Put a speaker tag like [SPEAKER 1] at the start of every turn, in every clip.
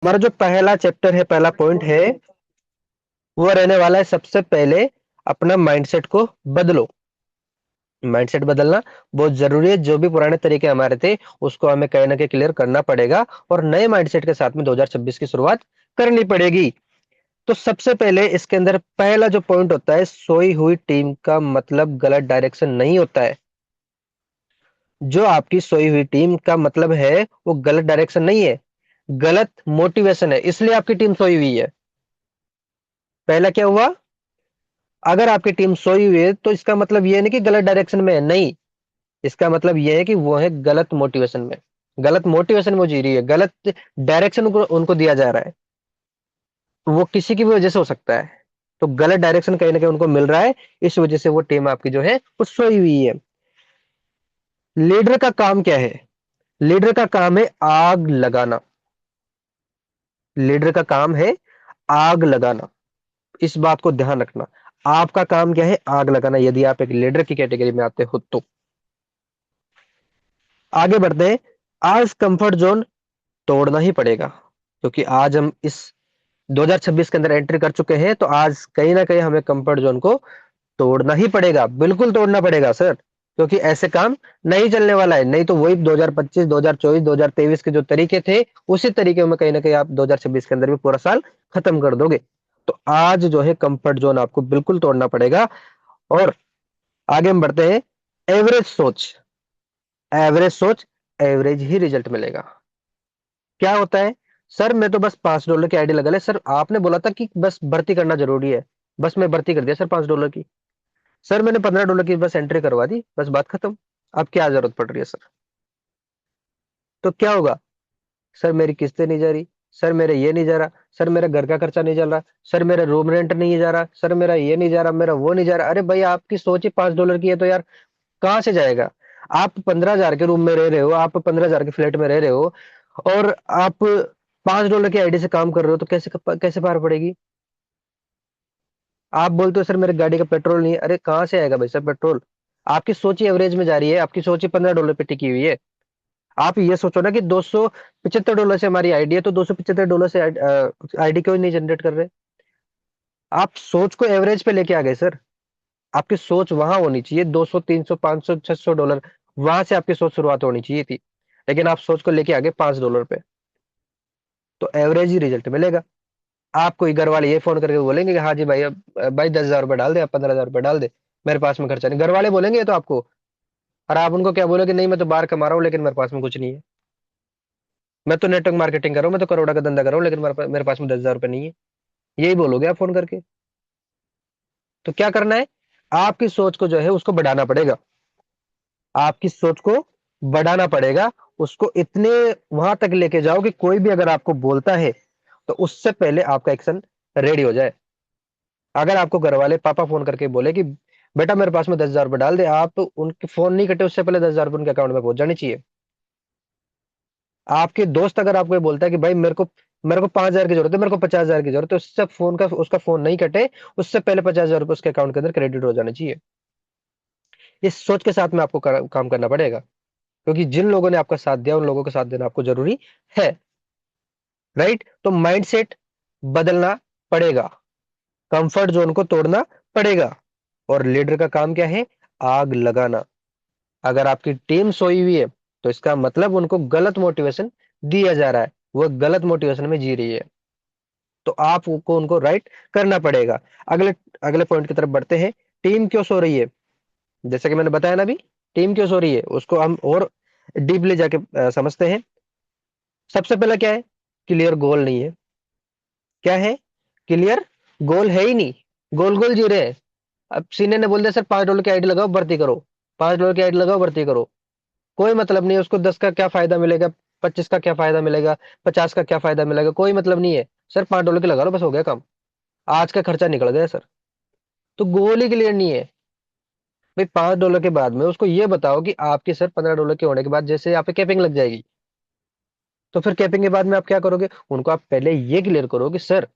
[SPEAKER 1] हमारा जो पहला चैप्टर है, पहला पॉइंट है, वो रहने वाला है सबसे पहले अपना माइंडसेट को बदलो। माइंडसेट बदलना बहुत जरूरी है। जो भी पुराने तरीके हमारे थे उसको हमें कहीं ना कहीं क्लियर करना पड़ेगा और नए माइंडसेट के साथ में 2026 की शुरुआत करनी पड़ेगी। तो सबसे पहले इसके अंदर पहला जो पॉइंट होता है, सोई हुई टीम का मतलब गलत डायरेक्शन नहीं होता है। जो आपकी सोई हुई टीम का मतलब है वो गलत डायरेक्शन नहीं है, गलत मोटिवेशन है, इसलिए आपकी टीम सोई हुई है। पहला क्या हुआ? अगर आपकी टीम सोई हुई है तो इसका मतलब ये नहीं कि गलत डायरेक्शन में है, नहीं। इसका मतलब ये है कि वो है गलत मोटिवेशन में। गलत मोटिवेशन में वो जी रही है, गलत डायरेक्शन उनको उनको दिया जा रहा है। वो किसी की भी वजह से हो सकता है। तो गलत डायरेक्शन कहीं ना कहीं उनको मिल रहा है, इस वजह से वो टीम आपकी जो है वो सोई हुई है। लीडर का काम क्या है? लीडर का काम है आग लगाना। लीडर का काम है आग लगाना। इस बात को ध्यान रखना। आपका काम क्या है? आग लगाना, यदि आप एक लीडर की कैटेगरी में आते हो तो। आगे बढ़ते हैं। आज कंफर्ट जोन तोड़ना ही पड़ेगा, क्योंकि आज हम इस 2026 के अंदर एंट्री कर चुके हैं, तो आज कहीं ना कहीं हमें कंफर्ट जोन को तोड़ना ही पड़ेगा, बिल्कुल तोड़ना पड़ेगा सर। क्योंकि ऐसे काम नहीं चलने वाला है, नहीं तो वही 2025, 2024, 2023 के जो तरीके थे उसी तरीके में कहीं ना कहीं आप 2026 के अंदर भी पूरा साल खत्म कर दोगे। तो आज जो है कंफर्ट जोन आपको बिल्कुल तोड़ना पड़ेगा। और आगे हम बढ़ते हैं। एवरेज सोच। एवरेज सोच, एवरेज ही रिजल्ट मिलेगा। क्या होता है? सर मैं तो बस $5 की आईडी लगा ले। सर आपने बोला था कि बस भर्ती करना जरूरी है, बस मैं भर्ती कर दिया सर $5 की। सर मैंने $15 की बस एंट्री करवा दी, बस बात खत्म। अब क्या जरूरत पड़ रही है सर? तो क्या होगा? सर मेरी किस्तें नहीं जा रही, सर मेरे ये नहीं जा रहा, सर मेरा घर का खर्चा नहीं चल रहा, सर मेरा रूम रेंट नहीं जा रहा, सर मेरा ये नहीं जा रहा, मेरा वो नहीं जा रहा। अरे भाई आपकी सोच ही $5 की है तो यार कहाँ से जाएगा? आप 15,000 के रूम में रह रहे हो, आप 15,000 के फ्लैट में रह रहे हो, और आप $5 की आईडी से काम कर रहे हो, तो कैसे कैसे पार पड़ेगी? आप बोलते हो सर मेरे गाड़ी का पेट्रोल नहीं है। अरे कहाँ से आएगा भाई साहब पेट्रोल? आपकी सोच ही एवरेज में जा रही है, आपकी सोच ही $15 पे टिकी हुई है। आप ये सोचो ना कि $275 से हमारी आईडी है, तो $275 से आईडी क्यों नहीं जनरेट कर रहे? आप सोच को एवरेज पे लेके आ गए सर। आपकी सोच वहां होनी चाहिए 200, 300, 500, $600, वहां से आपकी सोच शुरुआत होनी चाहिए थी। लेकिन आप सोच को लेके आ गए $5 पे। तो एवरेज ही रिजल्ट मिलेगा। आपको ही घर वाले ये फोन करके बोलेंगे कि हाँ जी भाई, अब भाई 10,000 रुपये डाल दे, अब 15,000 रुपये डाल दे, मेरे पास में खर्चा नहीं। घर वाले बोलेंगे ये तो आपको। और आप उनको क्या बोलोगे? नहीं मैं तो बाहर कमा रहा हूँ लेकिन मेरे पास में कुछ नहीं है, मैं तो नेटवर्क मार्केटिंग कर रहा हूँ, मैं तो करोड़ा का धंधा कर रहा हूँ, लेकिन मेरे पास में 10,000 रुपये नहीं है। यही बोलोगे आप फोन करके। तो क्या करना है? आपकी सोच को जो है उसको बढ़ाना पड़ेगा। आपकी सोच को बढ़ाना पड़ेगा। उसको इतने वहां तक लेके जाओ कि कोई भी अगर आपको बोलता है तो उससे पहले आपका एक्शन रेडी हो जाए। अगर आपको घर वाले पापा फोन करके बोले कि बेटा मेरे पास में 10,000 रुपये डाल दे, आप उनके फोन नहीं कटे उससे पहले 10,000 रुपये उनके अकाउंट में पहुंच जानी चाहिए। आपके दोस्त अगर आपको ये बोलता है कि भाई मेरे को 5,000 की जरूरत है, मेरे को 50,000 की जरूरत है, उससे फोन का उसका फोन नहीं कटे उससे पहले 50,000 रुपये उसके अकाउंट के अंदर क्रेडिट हो जाना चाहिए। इस सोच के साथ में आपको काम करना पड़ेगा, क्योंकि जिन लोगों ने आपका साथ दिया उन लोगों का साथ देना आपको जरूरी है। राइट? तो माइंडसेट बदलना पड़ेगा, कंफर्ट जोन को तोड़ना पड़ेगा। और लीडर का काम क्या है? आग लगाना। अगर आपकी टीम सोई हुई है तो इसका मतलब उनको गलत मोटिवेशन दिया जा रहा है, वो गलत मोटिवेशन में जी रही है। तो आपको उनको राइट करना पड़ेगा। अगले अगले पॉइंट की तरफ बढ़ते हैं। टीम क्यों सो रही है? जैसे कि मैंने बताया ना अभी, टीम क्यों सो रही है उसको हम और डीपली जाके समझते हैं। सबसे पहला क्या है? क्लियर गोल नहीं है। क्या है? क्लियर गोल है ही नहीं। गोल गोल जी रहे हैं। अब सीनियर ने बोल दिया सर $5 की आईडी लगाओ भर्ती करो, $5 की आईडी लगाओ भर्ती करो। कोई मतलब नहीं है उसको 10 का क्या फायदा मिलेगा, 25 का क्या फायदा मिलेगा, 50 का क्या फायदा मिलेगा, कोई मतलब नहीं है। सर $5 की लगा लो, बस हो गया काम, आज का खर्चा निकल गया सर। तो गोल ही क्लियर नहीं है। भाई $5 के बाद में उसको ये बताओ कि आपके सर $15 के होने के बाद जैसे यहाँ पे कैपिंग लग जाएगी, तो फिर कैपिंग के बाद में आप क्या करोगे? उनको आप पहले ये क्लियर करो कि सर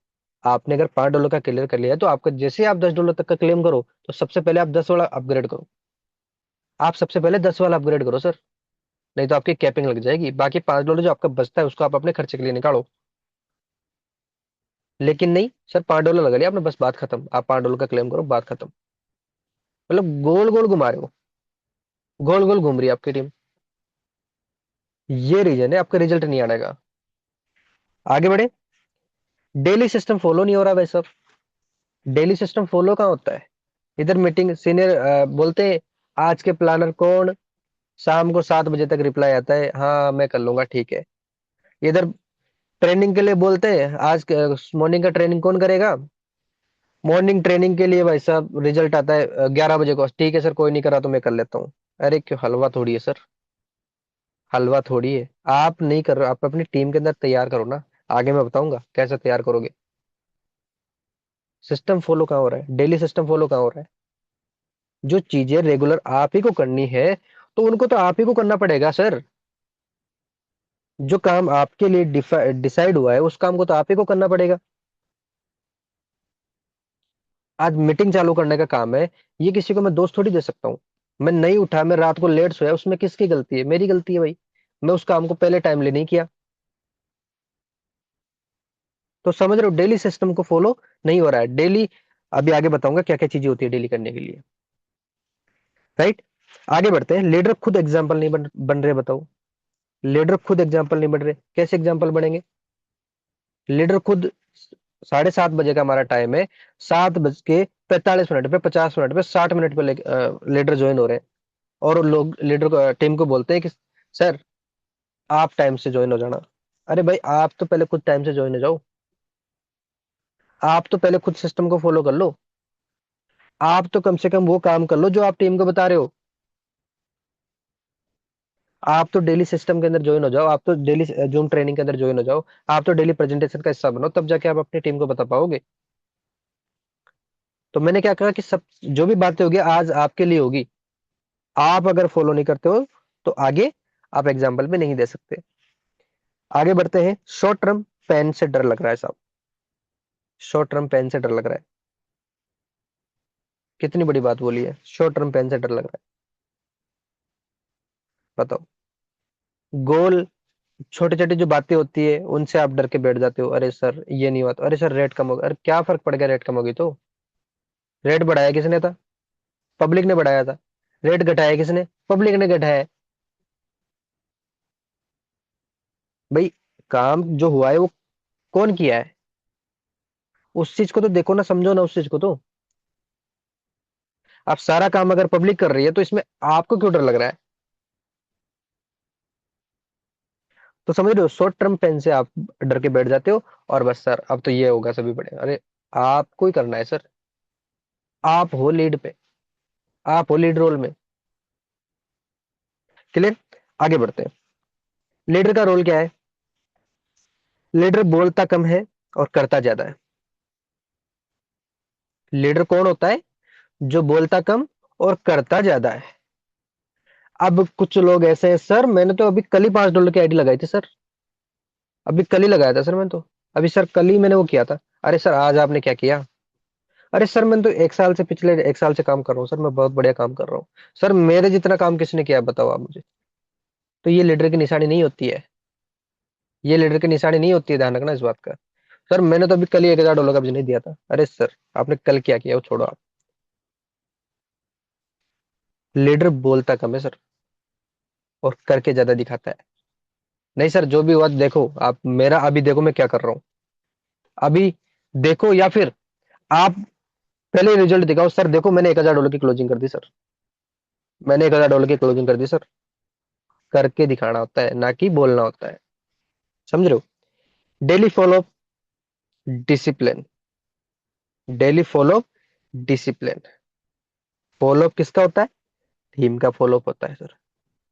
[SPEAKER 1] आपने अगर $5 का क्लियर कर लिया तो आपका जैसे आप $10 तक का क्लेम करो तो सबसे पहले आप 10 वाला अपग्रेड करो। आप सबसे पहले 10 वाला अपग्रेड करो सर, नहीं तो आपकी कैपिंग लग जाएगी। बाकी $5 जो आपका बचता है उसको आप अपने खर्चे के लिए निकालो। लेकिन नहीं सर, $5 लगा लिया आपने, बस बात खत्म, आप $5 का क्लेम करो, बात खत्म। मतलब गोल गोल घुमा रहे हो, गोल गोल घूम रही है आपकी टीम। ये रीजन है आपका रिजल्ट नहीं आने का। आगे बढ़े। डेली सिस्टम फॉलो नहीं हो रहा भाई साहब। डेली सिस्टम फॉलो कहाँ होता है? इधर मीटिंग सीनियर बोलते हैं, आज के प्लानर कौन? शाम को 7 बजे तक रिप्लाई आता है, हाँ मैं कर लूंगा, ठीक है। इधर ट्रेनिंग के लिए बोलते हैं, आज मॉर्निंग का ट्रेनिंग कौन करेगा? मॉर्निंग ट्रेनिंग के लिए भाई साहब रिजल्ट आता है 11 बजे को, ठीक है सर कोई नहीं करा तो मैं कर लेता हूँ। अरे क्यों, हलवा थोड़ी है सर, हलवा थोड़ी है। आप नहीं कर रहे, आप अपनी टीम के अंदर तैयार करो ना। आगे मैं बताऊंगा कैसे तैयार करोगे। सिस्टम फॉलो कहाँ हो रहा है? डेली सिस्टम फॉलो कहाँ हो रहा है? जो चीजें रेगुलर आप ही को करनी है, तो उनको तो आप ही को करना पड़ेगा सर। जो काम आपके लिए डिसाइड हुआ है, उस काम को तो आप ही को करना पड़ेगा। आज मीटिंग चालू करने का काम है, ये किसी को मैं दोष थोड़ी दे सकता हूँ। मैं नहीं उठा, मैं रात को लेट सोया, उसमें किसकी गलती है? मेरी गलती है भाई। मैं उस काम को पहले टाइमली नहीं किया। तो समझ रहे हो, डेली सिस्टम को फॉलो नहीं हो रहा है डेली। अभी आगे बताऊंगा क्या क्या चीजें होती है डेली करने के लिए। राइट। आगे बढ़ते हैं। लीडर खुद एग्जाम्पल नहीं बन रहे, बताओ। लीडर खुद एग्जाम्पल नहीं बन रहे, कैसे एग्जाम्पल बनेंगे? लीडर खुद 7:30 बजे का हमारा टाइम है, 7:45 पे, 50 मिनट पे, 60 मिनट पे लीडर ज्वाइन हो रहे हैं। और लोग लीडर को, टीम को बोलते हैं कि सर आप टाइम से ज्वाइन हो जाना। अरे भाई, आप तो पहले खुद टाइम से ज्वाइन हो जाओ। आप तो पहले खुद सिस्टम को फॉलो कर लो। आप तो कम से कम वो काम कर लो जो आप टीम को बता रहे हो। आप तो डेली सिस्टम के अंदर ज्वाइन हो जाओ, आप तो डेली जूम ट्रेनिंग के अंदर ज्वाइन हो जाओ। आप तो डेली प्रेजेंटेशन का हिस्सा बनो, तब जाके आप अपनी टीम को बता पाओगे। तो मैंने क्या कहा कि सब जो भी बातें होगी आज आपके लिए होगी। आप अगर फॉलो नहीं करते हो तो आगे आप एग्जाम्पल भी नहीं दे सकते। आगे बढ़ते हैं। शॉर्ट टर्म पेन से डर लग रहा है साहब। शॉर्ट टर्म पेन से डर लग रहा है। कितनी बड़ी बात बोली है, शॉर्ट टर्म पेन से डर लग रहा है। बताओ। गोल, छोटी छोटी जो बातें होती है उनसे आप डर के बैठ जाते हो। अरे सर ये नहीं हुआ तो, अरे सर रेट कम होगा, अरे क्या फर्क पड़ गया, रेट कम होगी तो। रेट बढ़ाया किसने था? पब्लिक ने बढ़ाया था। रेट घटाया किसने? पब्लिक ने घटाया है। भाई, काम जो हुआ है वो कौन किया है? उस चीज को तो देखो ना, समझो ना उस चीज को तो। आप सारा काम अगर पब्लिक कर रही है तो इसमें आपको क्यों डर लग रहा है? तो समझ रहे हो, शॉर्ट टर्म पेन से आप डर के बैठ जाते हो। और बस सर अब तो ये होगा सभी बड़े, अरे आपको ही करना है सर। आप हो लीड पे, आप हो लीड रोल में। क्लियर। आगे बढ़ते हैं। लीडर का रोल क्या है? लीडर बोलता कम है और करता ज्यादा है। लीडर कौन होता है? जो बोलता कम और करता ज्यादा है। अब कुछ लोग ऐसे हैं, सर मैंने तो अभी कल ही $5 की आईडी लगाई थी सर। अभी कल ही लगाया था सर मैंने तो। अभी सर कल ही मैंने वो किया था। अरे सर आज आपने क्या किया? अरे सर मैंने तो 1 साल से, पिछले 1 साल से काम कर रहा हूँ सर, मैं बहुत बढ़िया काम कर रहा हूँ। सर मेरे जितना काम किसने किया है बताओ आप मुझे। तो ये लीडर की निशानी नहीं होती है। ये लीडर की निशानी नहीं होती है, ध्यान रखना इस बात का। सर मैंने तो अभी कल ही $1,000 का बिजनेस दिया था। अरे सर आपने कल क्या किया वो छोड़ो आप। लीडर बोलता कम है सर, और करके ज्यादा दिखाता है। नहीं सर, जो भी हुआ देखो आप मेरा, अभी देखो मैं क्या कर रहा हूँ। अभी देखो, या फिर आप पहले रिजल्ट दिखाओ। सर देखो मैंने $1,000 की क्लोजिंग कर दी सर। मैंने $1,000 की क्लोजिंग कर दी सर। करके दिखाना होता है, ना कि बोलना होता है। समझ रहे हो? Daily follow discipline. Daily follow discipline. Follow up किसका होता है? टीम का फॉलोअप होता है सर।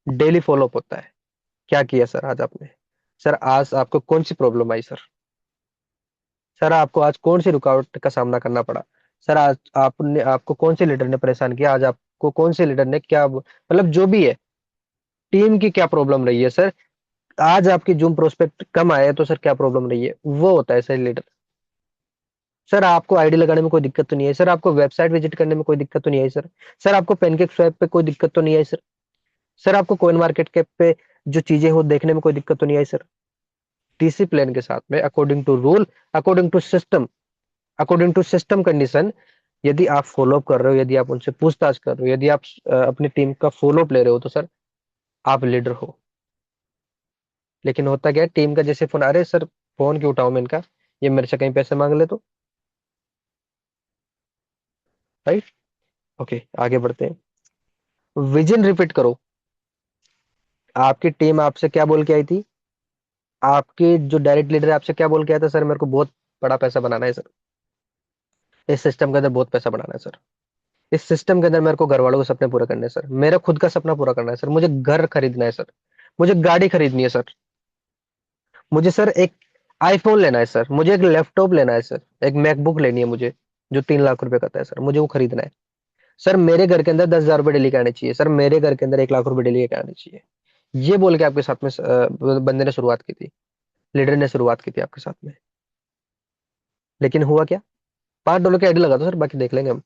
[SPEAKER 1] डेली फॉलोअप होता है। क्या किया सर आज आपने? सर आज आपको कौन सी प्रॉब्लम आई सर? सर आपको आज कौन सी रुकावट का सामना करना पड़ा? सर आज आपने, आपको कौन से लीडर ने परेशान किया? आज आपको कौन से लीडर ने क्या, मतलब जो भी है, टीम की क्या प्रॉब्लम रही है सर? आज आपकी जूम प्रोस्पेक्ट कम आए तो सर क्या प्रॉब्लम रही है, वो होता है सर लीडर। सर आपको आईडी लगाने में कोई दिक्कत तो नहीं है सर? आपको वेबसाइट विजिट करने में कोई दिक्कत तो नहीं आई सर? सर आपको पेनकेक स्वैप पे कोई दिक्कत तो नहीं आई सर? सर आपको कॉइन मार्केट कैप पे जो चीजें हो देखने में कोई दिक्कत तो नहीं आई सर? डिसिप्लिन के साथ में, according to rule, according to system, according to system condition, यदि आप फॉलो अप कर रहे हो, यदि आप उनसे पूछताछ कर रहे हो, यदि आप अपनी टीम का फॉलो अप ले रहे हो, तो सर आप लीडर हो। लेकिन होता क्या है, टीम का जैसे फोन, अरे सर फोन क्यों उठाऊं मैं इनका, ये मेरे से कहीं पैसे मांग ले तो। राइट। ओके, आगे बढ़ते हैं। विजन रिपीट करो। आपकी टीम आपसे क्या बोल के आई थी, आपके जो डायरेक्ट लीडर है आपसे क्या बोल के आया था, सर मेरे को बहुत बड़ा पैसा बनाना है सर, इस सिस्टम के अंदर बहुत पैसा बनाना है सर, इस सिस्टम के अंदर मेरे को घर वालों के सपने पूरे करने हैं सर, मेरा खुद का सपना पूरा करना है सर, मुझे घर खरीदना है सर, मुझे गाड़ी खरीदनी है सर, मुझे सर एक आईफोन लेना है सर, मुझे एक लैपटॉप लेना है सर, एक मैकबुक लेनी है मुझे, जो 3 लाख रुपए का है सर, मुझे वो खरीदना है सर, मेरे घर के अंदर 10,000 रुपए डेली के आने चाहिए सर, मेरे घर के अंदर 1 लाख रुपए डेली के आने चाहिए। ये बोल के आपके साथ में बंदे ने शुरुआत की थी, लीडर ने शुरुआत की थी आपके साथ में। लेकिन हुआ क्या, $5 की आईडी लगा दो सर, बाकी देख लेंगे हम।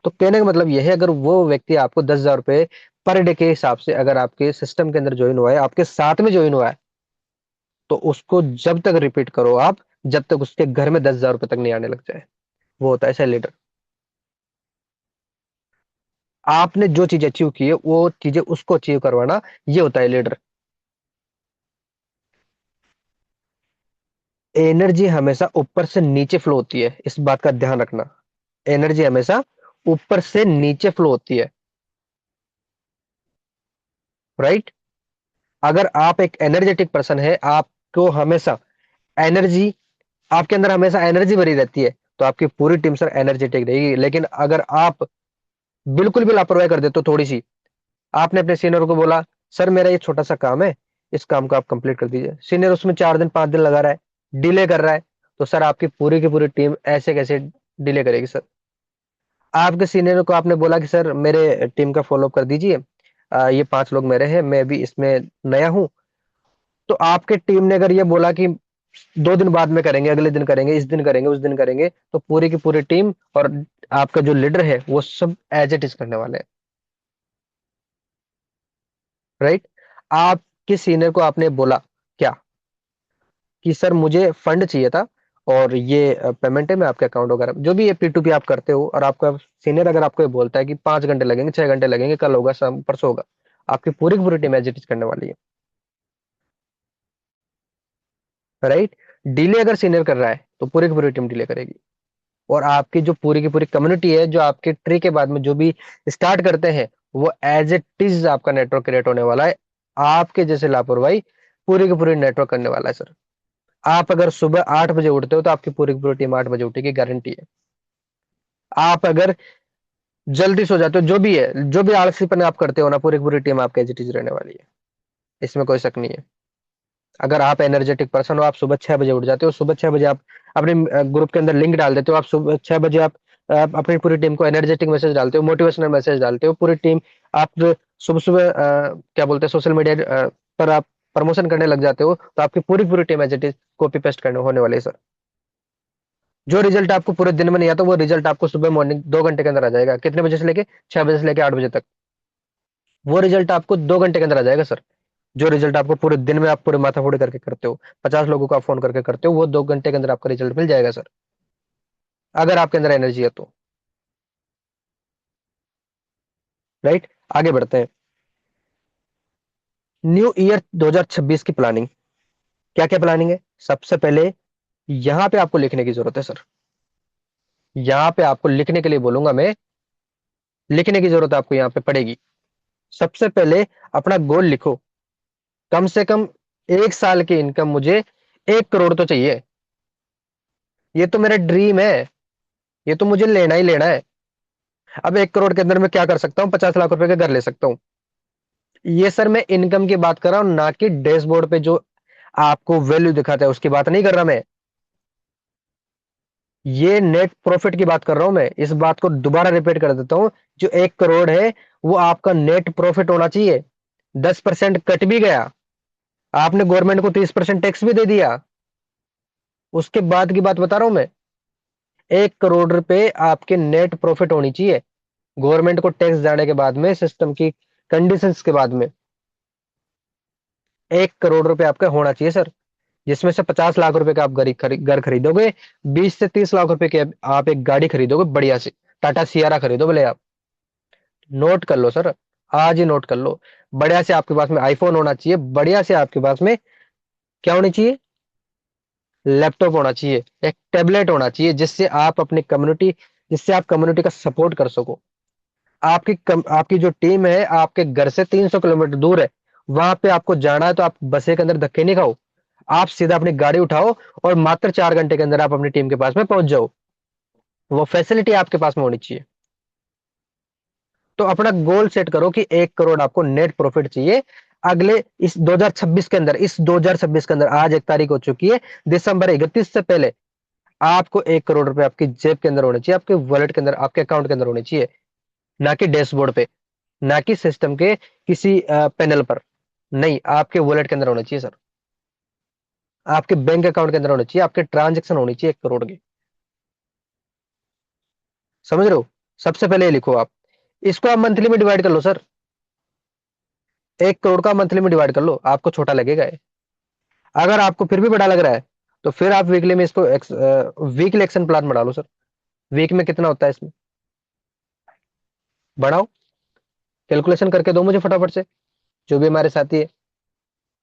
[SPEAKER 1] तो कहने का मतलब यह है, अगर वो व्यक्ति आपको 10,000 रुपए पर डे के हिसाब से अगर आपके सिस्टम के अंदर ज्वाइन हुआ है, आपके साथ में ज्वाइन हुआ है, तो उसको जब तक रिपीट करो आप, जब तक उसके घर में 10,000 रुपए तक नहीं आने लग जाए, वो होता है ऐसा लीडर। आपने जो चीज अचीव की है वो चीजें उसको अचीव करवाना, ये होता है लीडर। एनर्जी हमेशा ऊपर से नीचे फ्लो होती है, इस बात का ध्यान रखना। एनर्जी हमेशा ऊपर से नीचे फ्लो होती है। राइट। अगर आप एक एनर्जेटिक पर्सन है, आपको हमेशा एनर्जी, आपके अंदर हमेशा एनर्जी भरी रहती है, तो आपकी पूरी टीम सर एनर्जेटिक रहेगी। लेकिन अगर आप बिल्कुल भी लापरवाही कर देते हो थोड़ी सी, आपने अपने सीनियर को बोला सर मेरा ये छोटा सा काम है, इस काम को आप कंप्लीट कर दीजिए, सीनियर उसमें 4 दिन 5 दिन लगा रहा है, डिले कर रहा है, तो सर आपकी पूरी की पूरी टीम ऐसे कैसे डिले करेगी सर। आपके सीनियर को आपने बोला कि सर मेरे टीम का फॉलोअप कर दीजिए, ये 5 लोग मेरे हैं, मैं भी इसमें नया हूं, तो आपके टीम ने अगर ये बोला कि 2 दिन बाद में करेंगे, अगले दिन करेंगे, इस दिन करेंगे, उस दिन करेंगे, तो पूरी की पूरी टीम और आपका जो लीडर है वो सब एज इट इज करने वाले हैं। राइट। आपके सीनियर को आपने बोला क्या कि सर मुझे फंड चाहिए था, और ये पेमेंट है, मैं आपके अकाउंट वगैरह जो भी ये P2P आप करते हो, और आपका सीनियर अगर आपको ये बोलता है कि 5 घंटे लगेंगे, 6 घंटे लगेंगे, कल होगा, शाम परसों होगा, आपकी पूरी की पूरी टीम एज इट इज करने वाली है। राइट। डिले अगर सीनियर कर रहा है तो पूरी की पूरी टीम डिले करेगी। और आपकी जो पूरी की पूरी कम्युनिटी है, जो आपके ट्री के बाद में जो भी स्टार्ट करते हैं, वो एज इट इज आपका नेटवर्क क्रिएट होने वाला है। आपके जैसे लापरवाही पूरी की पूरी नेटवर्क करने वाला है सर। आप अगर सुबह 8 बजे उठते हो तो आपकी पूरी की पूरी टीम 8 बजे उठेगी, गारंटी है। आप अगर जल्दी सो जाते हो, जो भी है, जो भी आलसीपन आप करते हो ना, पूरी की पूरी टीम आपके एज इट इज रहने वाली है, इसमें कोई शक नहीं है। अगर आप एनर्जेटिक पर्सन हो, आप सुबह 6 बजे उठ जाते हो, सुबह 6 बजे आप अपने ग्रुप के अंदर लिंक डाल देते हो, आप सुबह 6 बजे आप अपनी पूरी टीम को एनर्जेटिक मैसेज डालते हो, मोटिवेशनल मैसेज डालते हो, पूरी टीम आप सुबह सुबह क्या बोलते हैं, सोशल मीडिया पर आप प्रमोशन करने लग जाते हो, तो आपकी पूरी पूरी team as it is copy paste करने होने वाली है सर। जो रिजल्ट आपको पूरे दिन में नहीं आता, वो रिजल्ट आपको सुबह मॉर्निंग 2 घंटे के अंदर आ जाएगा। कितने बजे से लेके 6 बजे से लेके 8 बजे तक, वो रिजल्ट आपको 2 घंटे के अंदर आ जाएगा सर। जो रिजल्ट आपको पूरे दिन में आप पूरे माथा फोड़ी करके करते हो, 50 लोगों को आप फोन करके करते हो, वो 2 घंटे के अंदर आपका रिजल्ट मिल जाएगा सर, अगर आपके अंदर एनर्जी है तो। राइट। आगे बढ़ते हैं। न्यू ईयर 2026 की प्लानिंग। क्या क्या प्लानिंग है, सबसे पहले यहां पे आपको लिखने की जरूरत है सर, यहां पे आपको लिखने के लिए बोलूंगा मैं, लिखने की जरूरत आपको यहां पे पड़ेगी। सबसे पहले अपना गोल लिखो, कम से कम 1 साल की इनकम मुझे 1 करोड़ तो चाहिए, ये तो मेरा ड्रीम है, ये तो मुझे लेना ही लेना है। अब 1 करोड़ के अंदर मैं क्या कर सकता हूँ, 50 लाख रुपए का घर ले सकता हूँ। ये सर मैं इनकम की बात कर रहा हूँ, ना कि डैशबोर्ड पे जो आपको वैल्यू दिखाता है उसकी बात नहीं कर रहा मैं, ये नेट प्रॉफिट की बात कर रहा हूं मैं। इस बात को दोबारा रिपीट कर देता हूं, जो 1 करोड़ है वो आपका नेट प्रॉफिट होना चाहिए। 10% कट भी गया, आपने गवर्नमेंट को 30% टैक्स भी दे दिया, उसके बाद की बात बता रहा हूं मैं। 1 करोड़ रुपए आपके नेट प्रॉफिट होनी चाहिए, गवर्नमेंट को टैक्स जाने के बाद में, सिस्टम की कंडीशंस के बाद में। 1 करोड़ रुपए आपका होना चाहिए सर, जिसमें से 50 लाख रुपए का आप घर खरीदोगे, 20 से 30 लाख रुपए की आप एक गाड़ी खरीदोगे बढ़िया से, टाटा सियारा खरीदो बोले आप। नोट कर लो सर, आज ही नोट कर लो। बढ़िया से आपके पास में आईफोन होना चाहिए, बढ़िया से आपके पास में क्या होनी चाहिए, लैपटॉप होना चाहिए, एक टैबलेट होना चाहिए, जिससे आप कम्युनिटी का सपोर्ट कर सको। आपकी जो टीम है आपके घर से 300 किलोमीटर दूर है, वहां पे आपको जाना है तो आप बसे के अंदर धक्के नहीं खाओ, आप सीधा अपनी गाड़ी उठाओ और मात्र 4 घंटे के अंदर आप अपनी टीम के पास में पहुंच जाओ। वो फैसिलिटी आपके पास में होनी चाहिए। तो अपना गोल सेट करो कि 1 करोड़ आपको नेट प्रॉफिट चाहिए अगले इस 2026 के अंदर। इस 2026 के अंदर आज 1 तारीख हो चुकी है, दिसंबर 31 से पहले आपको 1 करोड़ रुपए आपकी जेब के अंदर होने चाहिए, आपके वॉलेट के अंदर, आपके अकाउंट के अंदर होने चाहिए, ना कि डैशबोर्ड पे, ना कि सिस्टम के किसी पैनल पर, नहीं, आपके वॉलेट के अंदर होने चाहिए सर। आपके बैंक अकाउंट के अंदर होने चाहिए, आपके ट्रांजेक्शन होनी चाहिए 1 करोड़ की। समझ रहे हो? सबसे पहले ये लिखो आप, इसको आप मंथली में डिवाइड कर लो सर, 1 करोड़ का मंथली में डिवाइड कर लो, आपको छोटा लगेगा ये। अगर आपको फिर भी बड़ा लग रहा है तो फिर आप वीकली में इसको वीकली एक्शन प्लान बना लो सर। वीक में कितना होता है इसमें, बढ़ाओ, कैलकुलेशन करके दो मुझे फटाफट से, जो भी हमारे साथी है,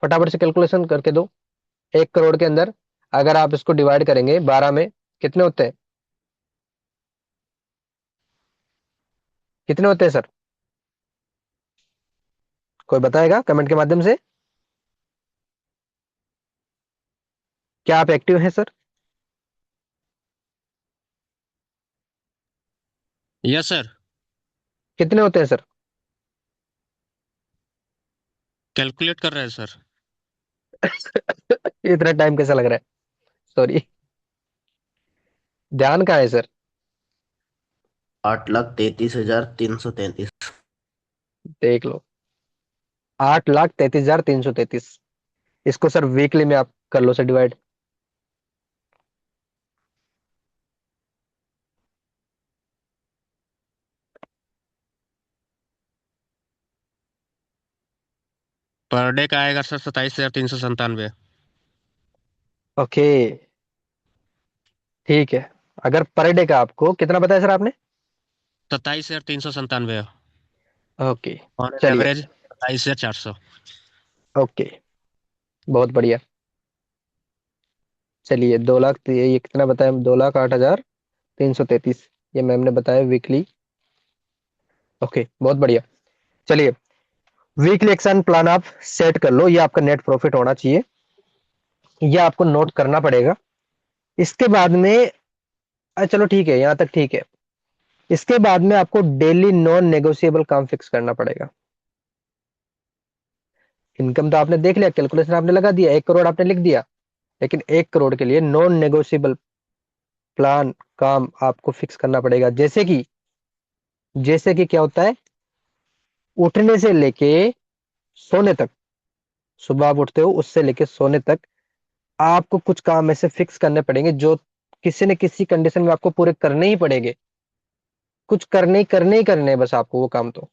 [SPEAKER 1] फटाफट से कैलकुलेशन करके दो। 1 करोड़ के अंदर अगर आप इसको डिवाइड करेंगे 12 में, कितने होते हैं, कितने होते हैं सर? कोई बताएगा कमेंट के माध्यम से? क्या आप एक्टिव हैं सर?
[SPEAKER 2] Yes sir.
[SPEAKER 1] कितने होते हैं सर?
[SPEAKER 2] कैलकुलेट कर रहे हैं सर।
[SPEAKER 1] इतना टाइम कैसा लग रहा है? सॉरी, ध्यान कहाँ है सर?
[SPEAKER 3] 8,33,333।
[SPEAKER 1] देख लो, 8,33,333। इसको सर वीकली में आप कर लो सर डिवाइड।
[SPEAKER 2] पर डे का आएगा सर 27,397।
[SPEAKER 1] ओके, ठीक है। अगर पर डे का आपको कितना बताया सर आपने?
[SPEAKER 2] 27,397।
[SPEAKER 1] ओके,
[SPEAKER 2] ऑन एन
[SPEAKER 1] चलिए,
[SPEAKER 2] एवरेज 27,400।
[SPEAKER 1] ओके, बहुत बढ़िया। चलिए 2 लाख, ये कितना बताया, 2,08,333, ये मैम ने बताया वीकली। ओके, बहुत बढ़िया। चलिए, वीकली एक्शन प्लान आप सेट कर लो, ये आपका नेट प्रॉफिट होना चाहिए, ये आपको नोट करना पड़ेगा। इसके बाद में चलो ठीक है, यहाँ तक ठीक है। इसके बाद में आपको डेली नॉन नेगोशिएबल काम फिक्स करना पड़ेगा। इनकम तो आपने देख लिया, कैलकुलेशन आपने लगा दिया, 1 करोड़ आपने लिख दिया, लेकिन 1 करोड़ के लिए नॉन नेगोशिएबल प्लान काम आपको फिक्स करना पड़ेगा। जैसे कि क्या होता है, उठने से लेके सोने तक, सुबह आप उठते हो उससे लेके सोने तक आपको कुछ काम ऐसे फिक्स करने पड़ेंगे जो किसी न किसी कंडीशन में आपको पूरे करने ही पड़ेंगे। कुछ करने ही करने हैं बस आपको वो काम, तो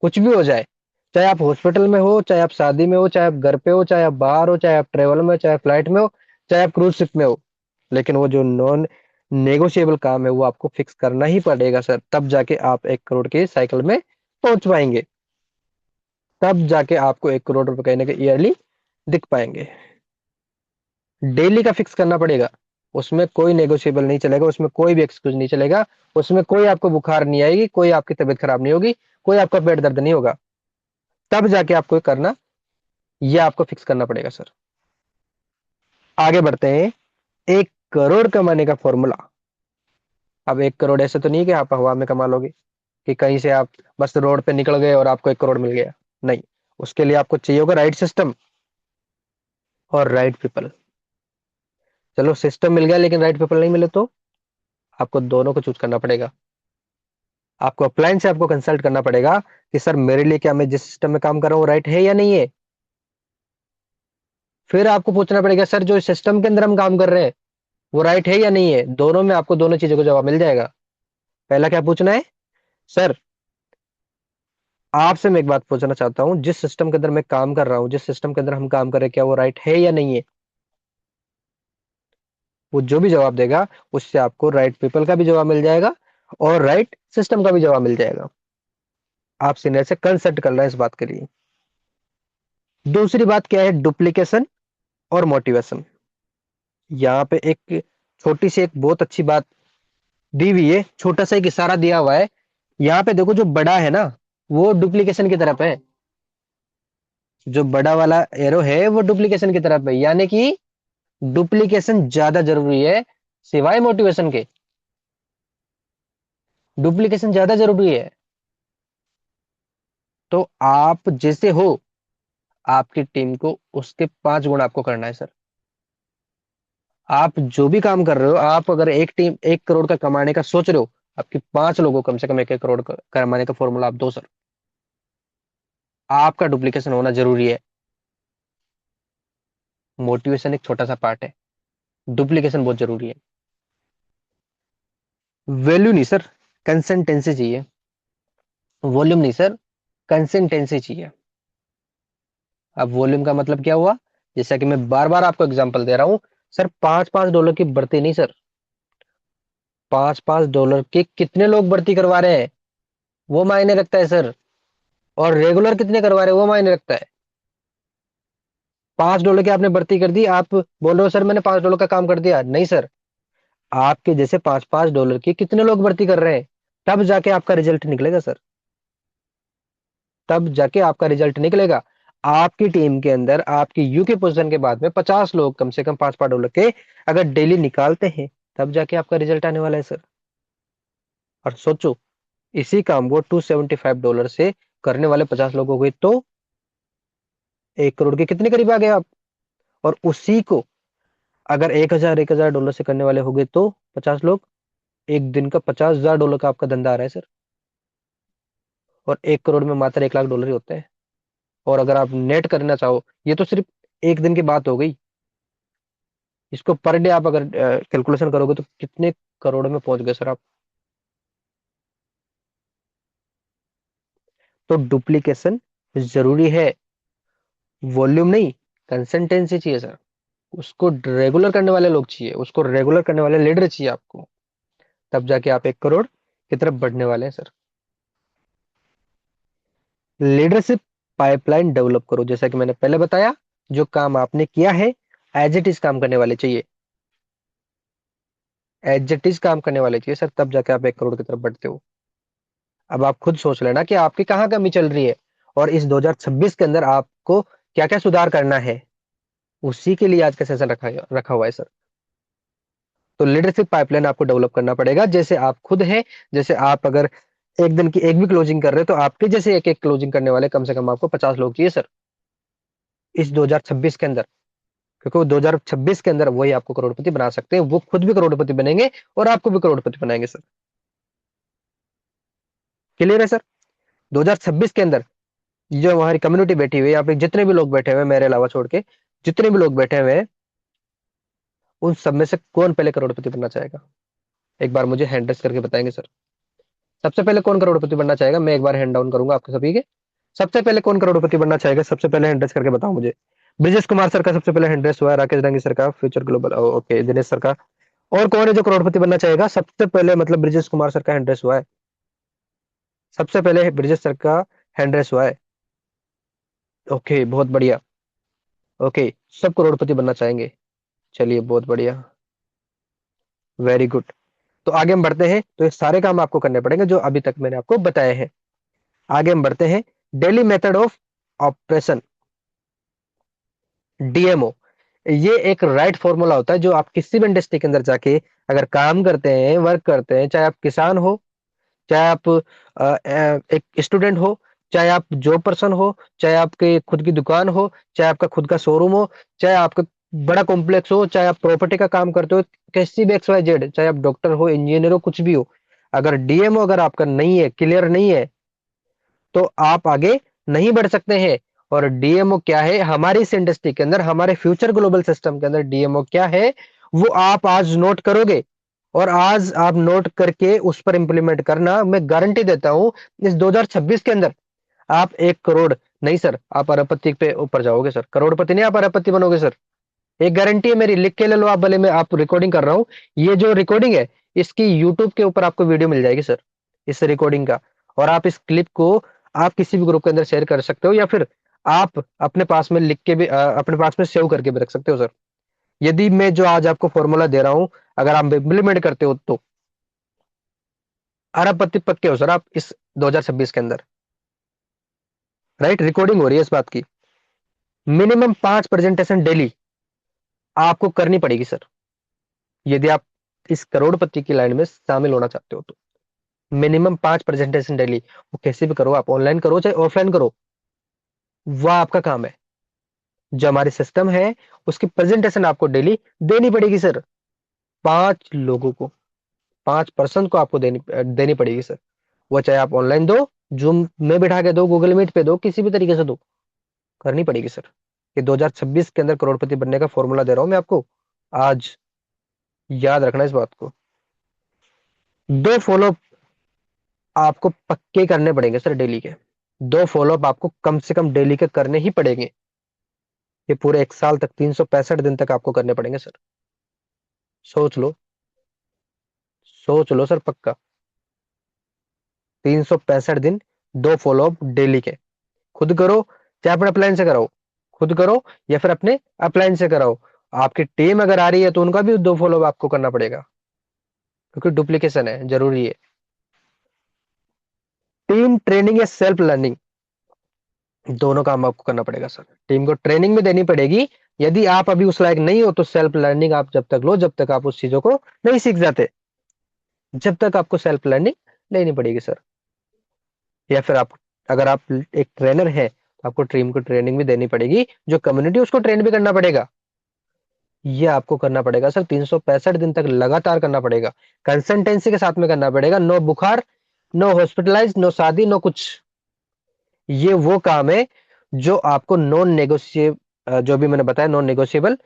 [SPEAKER 1] कुछ भी हो जाए, चाहे आप हॉस्पिटल में हो, चाहे आप शादी में हो, चाहे आप घर पे हो, चाहे आप बाहर हो, चाहे आप ट्रेवल में हो, चाहे फ्लाइट में हो, चाहे आप क्रूज शिप में हो, लेकिन वो जो नॉन नेगोशिएबल काम है वो आपको फिक्स करना ही पड़ेगा सर, तब जाके आप 1 करोड़ के साइकिल में पहुंच पाएंगे, तब जाके आपको 1 करोड़ रुपए कहीं ना कहीं ईयरली दिख पाएंगे। डेली का फिक्स करना पड़ेगा, उसमें कोई नेगोशिएबल नहीं चलेगा, उसमें कोई भी एक्सक्यूज नहीं चलेगा, उसमें कोई आपको बुखार नहीं आएगी, कोई आपकी तबीयत खराब नहीं होगी, कोई आपका पेट दर्द नहीं होगा, तब जाके आपको करना, ये आपको फिक्स करना पड़ेगा सर। आगे बढ़ते हैं, 1 करोड़ कमाने का फॉर्मूला। अब 1 करोड़ ऐसे तो नहीं कि आप हवा में कमा लोगे, कि कहीं से आप बस रोड पे निकल गए और आपको 1 करोड़ मिल गया, नहीं। उसके लिए आपको चाहिए होगा राइट सिस्टम और राइट पीपल। चलो सिस्टम मिल गया लेकिन राइट पीपल नहीं मिले तो आपको दोनों को चूज करना पड़ेगा। आपको अपलाइन से आपको कंसल्ट करना पड़ेगा कि सर मेरे लिए क्या, मैं जिस सिस्टम में काम कर रहा हूँ राइट है या नहीं है। फिर आपको पूछना पड़ेगा सर जो सिस्टम के अंदर हम काम कर रहे हैं वो राइट है या नहीं है। दोनों में आपको दोनों चीजों का जवाब मिल जाएगा। पहला क्या पूछना है, सर आपसे मैं एक बात पूछना चाहता हूं, जिस सिस्टम के अंदर मैं काम कर रहा हूं, जिस सिस्टम के अंदर हम काम कर रहे हैं, क्या वो राइट है या नहीं है? वो जो भी जवाब देगा उससे आपको राइट पीपल का भी जवाब मिल जाएगा और राइट सिस्टम का भी जवाब मिल जाएगा। आप सीनियर से कंसल्ट कर रहे हैं इस बात के लिए। दूसरी बात क्या है, डुप्लीकेशन और मोटिवेशन। यहाँ पे एक छोटी सी एक बहुत अच्छी बात दी हुई है, छोटा सा एक इशारा दिया हुआ है। यहाँ पे देखो, जो बड़ा है ना वो डुप्लीकेशन की तरफ है, जो बड़ा वाला एरो है वो डुप्लीकेशन की तरफ है, यानी कि डुप्लीकेशन ज्यादा जरूरी है सिवाय मोटिवेशन के। डुप्लीकेशन ज्यादा जरूरी है। तो आप जैसे हो, आपकी टीम को उसके 5 गुण आपको करना है सर। आप जो भी काम कर रहे हो, आप अगर एक टीम 1 करोड़ का कमाने का सोच रहे हो, आपकी 5 लोगों को कम से कम 1-1 करोड़ का कमाने का फॉर्मूला आप दो सर। आपका डुप्लीकेशन होना जरूरी है। मोटिवेशन एक छोटा सा पार्ट है, डुप्लीकेशन बहुत जरूरी है। वैल्यू नहीं सर, कंसिस्टेंसी चाहिए। वॉल्यूम नहीं सर, कंसिस्टेंसी चाहिए। अब वॉल्यूम का मतलब क्या हुआ? जैसा कि मैं बार बार आपको एग्जांपल दे रहा हूं सर, $5-5 की भर्ती नहीं सर, $5-5 के कितने लोग भर्ती करवा रहे हैं वो मायने रखता है सर। और रेगुलर कितने करवा रहे हैं वो मायने रखता है। $5 की आपने भर्ती कर दी, आप बोल रहे हो सर मैंने $5 का काम कर दिया, नहीं सर। आपके जैसे $5-5 की कितने लोग भर्ती कर रहे हैं, तब जाके आपका रिजल्ट निकलेगा सर। तब जाके आपका रिजल्ट निकलेगा। आपकी टीम के अंदर आपकी यू के पोजीशन के बाद में 50 लोग कम से कम $5-5 के अगर डेली निकालते हैं, तब जाके आपका रिजल्ट आने वाला है सर। और सोचो, इसी काम को $275 से करने वाले 50 लोग हो गए तो 1 करोड़ के कितने करीब आ गए आप। और उसी को अगर $1,000 से करने वाले हो गए तो 50 लोग, एक दिन का $50,000 का आपका धंधा आ रहा है सर। और 1 करोड़ में मात्र $1 लाख ही होता है। और अगर आप नेट करना चाहो, ये तो सिर्फ एक दिन की बात हो गई, इसको पर डे आप अगर कैलकुलेशन करोगे तो कितने करोड़ में पहुंच गए सर आप। तो डुप्लीकेशन जरूरी है, वॉल्यूम नहीं, कंसिस्टेंसी चाहिए सर। उसको रेगुलर करने वाले लोग चाहिए, उसको रेगुलर करने वाले लीडर चाहिए आपको, तब जाके आप 1 करोड़ की तरफ बढ़ने वाले हैं सर। लीडरशिप पाइपलाइन डेवलप करो, जैसा कि मैंने पहले बताया, जो काम आपने किया है एज इट इज काम करने वाले चाहिए, एज इट इज काम करने वाले चाहिए सर, तब जाके आप 1 करोड़ की तरफ बढ़ते हो। अब आप खुद सोच लेना कि आपकी कहाँ कमी चल रही है और इस 2026 के अंदर आपको क्या क्या सुधार करना है। उसी के लिए आज का सेशन रखा हुआ है सर। तो लीडरशिप पाइपलाइन आपको डेवलप करना पड़ेगा, जैसे आप खुद हैं। जैसे आप अगर एक दिन की एक भी क्लोजिंग कर रहे हो, तो आपके जैसे एक एक क्लोजिंग करने वाले कम से कम आपको 50 लोग चाहिए सर इस 2026 के अंदर। क्योंकि वो 2026 के अंदर वही आपको करोड़पति बना सकते हैं, वो खुद भी करोड़पति बनेंगे और आपको भी करोड़पति बनाएंगे सर। क्लियर है सर? 2026 के अंदर जो हमारी कम्युनिटी बैठी हुई है, यहाँ पे जितने भी लोग बैठे हुए हैं मेरे अलावा छोड़ के, जितने भी लोग बैठे हुए हैं, उन सब में से कौन पहले करोड़पति बनना चाहेगा? एक बार मुझे हैंड रेस करके बताएंगे सर। सबसे पहले कौन करोड़पति बनना चाहेगा? मैं एक बार हैंड डाउन करूंगा आपके सभी के। सबसे पहले कौन करोड़पति बनना चाहेगा? सबसे पहले हैंड रेस करके बताओ मुझे। ब्रिजेश कुमार सर का सबसे पहले हैंड रेस हुआ है, राकेश डांगी सर का, future global, okay, Dinesh sir का। और कौन है जो करोड़पति बनना चाहेगा? सबसे पहले मतलब ब्रिजेश कुमार सर का हैंड रेस हुआ है, सबसे पहले ब्रिजेश सर का हैंड रेस हुआ है। ओके, बहुत बढ़िया। ओके, सब करोड़पति बनना चाहेंगे, चलिए बहुत बढ़िया, वेरी गुड। तो आगे हम बढ़ते हैं, तो ये सारे काम आपको करने पड़ेंगे जो अभी तक मैंने आपको बताए हैं। आगे हम बढ़ते हैं, daily method of operation, DMO. ये एक राइट फॉर्मूला होता है जो आप किसी भी इंडस्ट्री के अंदर जाके अगर काम करते हैं, वर्क करते हैं, चाहे आप किसान हो, चाहे आप एक स्टूडेंट हो, चाहे आप जॉब पर्सन हो, चाहे आपके खुद की दुकान हो, चाहे आपका खुद का शोरूम हो, चाहे आपका बड़ा कॉम्प्लेक्स हो, चाहे आप प्रॉपर्टी का काम करते हो, किसी भी XYZ, चाहे आप डॉक्टर हो, इंजीनियर हो, कुछ भी हो, अगर डीएमओ अगर आपका नहीं है, क्लियर नहीं है, तो आप आगे नहीं बढ़ सकते हैं। और डीएमओ क्या है हमारी इस इंडस्ट्री के अंदर, हमारे फ्यूचर ग्लोबल सिस्टम के अंदर डीएमओ क्या है, वो आप आज नोट करोगे और आज आप नोट करके उस पर इंप्लीमेंट करना, मैं गारंटी देता हूं इस 2026 के अंदर आप 1 करोड़ नहीं सर, आप अरबपति पे ऊपर जाओगे सर, करोड़पति नहीं, आप अरबपति बनोगे सर। एक गारंटी है मेरी, लिख के ले लो आप, भले मैं आप रिकॉर्डिंग कर रहा हूँ, ये जो रिकॉर्डिंग है इसकी यूट्यूब के ऊपर आपको वीडियो मिल जाएगी सर, इस रिकॉर्डिंग का। और आप इस क्लिप को आप किसी भी ग्रुप के अंदर शेयर कर सकते हो, या फिर आप अपने पास में लिख के भी अपने पास में सेव करके भी रख सकते हो सर। यदि मैं जो आज आपको फॉर्मूला दे रहा हूं, अगर आप इम्प्लीमेंट करते हो तो अरबपति पक्के हो सर आप इस 2026 के अंदर। राइट, रिकॉर्डिंग हो रही है इस बात की। मिनिमम 5 प्रेजेंटेशन डेली आपको करनी पड़ेगी सर, यदि आप इस करोड़पति की लाइन में शामिल होना चाहते हो तो। मिनिमम 5 प्रेजेंटेशन डेली, वो कैसे भी करो, आप ऑनलाइन करो चाहे ऑफलाइन करो, वह आपका काम है। जो हमारी सिस्टम है उसकी प्रेजेंटेशन आपको डेली देनी पड़ेगी सर। 5 लोगों को, 5 पर्सन को आपको देनी पड़ेगी सर। वो चाहे आप ऑनलाइन दो, जूम में बिठा के दो, गूगल मीट पे दो, किसी भी तरीके से दो, करनी पड़ेगी सर। ये 2026 के अंदर करोड़पति बनने का फॉर्मूला दे रहा हूं मैं आपको आज, याद रखना इस बात को। 2 फॉलो आपको पक्के करने पड़ेंगे सर डेली के। 2 फॉलोअप आपको कम से कम डेली के करने ही पड़ेंगे। ये पूरे 1 साल तक, 365 दिन तक आपको करने पड़ेंगे सर। सोच लो, सोच लो सर पक्का। 365 दिन, 2 फॉलोअप डेली के। खुद करो चाहे अपने अपलाइन से कराओ, खुद करो या फिर अपने अपलाइन से कराओ। आपकी टीम अगर आ रही है तो उनका भी 2 फॉलोअप आपको करना पड़ेगा, क्योंकि डुप्लीकेशन है, जरूरी है। टीम ट्रेनिंग या सेल्फ लर्निंग, दोनों काम आपको करना पड़ेगा सर। टीम को ट्रेनिंग भी देनी पड़ेगी, यदि आप अभी उस लायक नहीं हो तो सेल्फ लर्निंग आप जब तक लो जब तक आप उस चीजों को नहीं सीख जाते, जब तक आपको सेल्फ लर्निंग लेनी पड़ेगी सर। या फिर आप, अगर आप एक ट्रेनर है तो आपको टीम को ट्रेनिंग भी देनी पड़ेगी, जो कम्युनिटी उसको ट्रेन भी करना पड़ेगा। ये आपको करना पड़ेगा सर, 365 दिन तक लगातार करना पड़ेगा, कंसिस्टेंसी के साथ में करना पड़ेगा। नो बुखार, नो हॉस्पिटलाइज, नो शादी, नो कुछ। ये वो काम है जो आपको नॉन नेगोशिएबल, जो भी मैंने बताया नॉन नेगोशिएबल,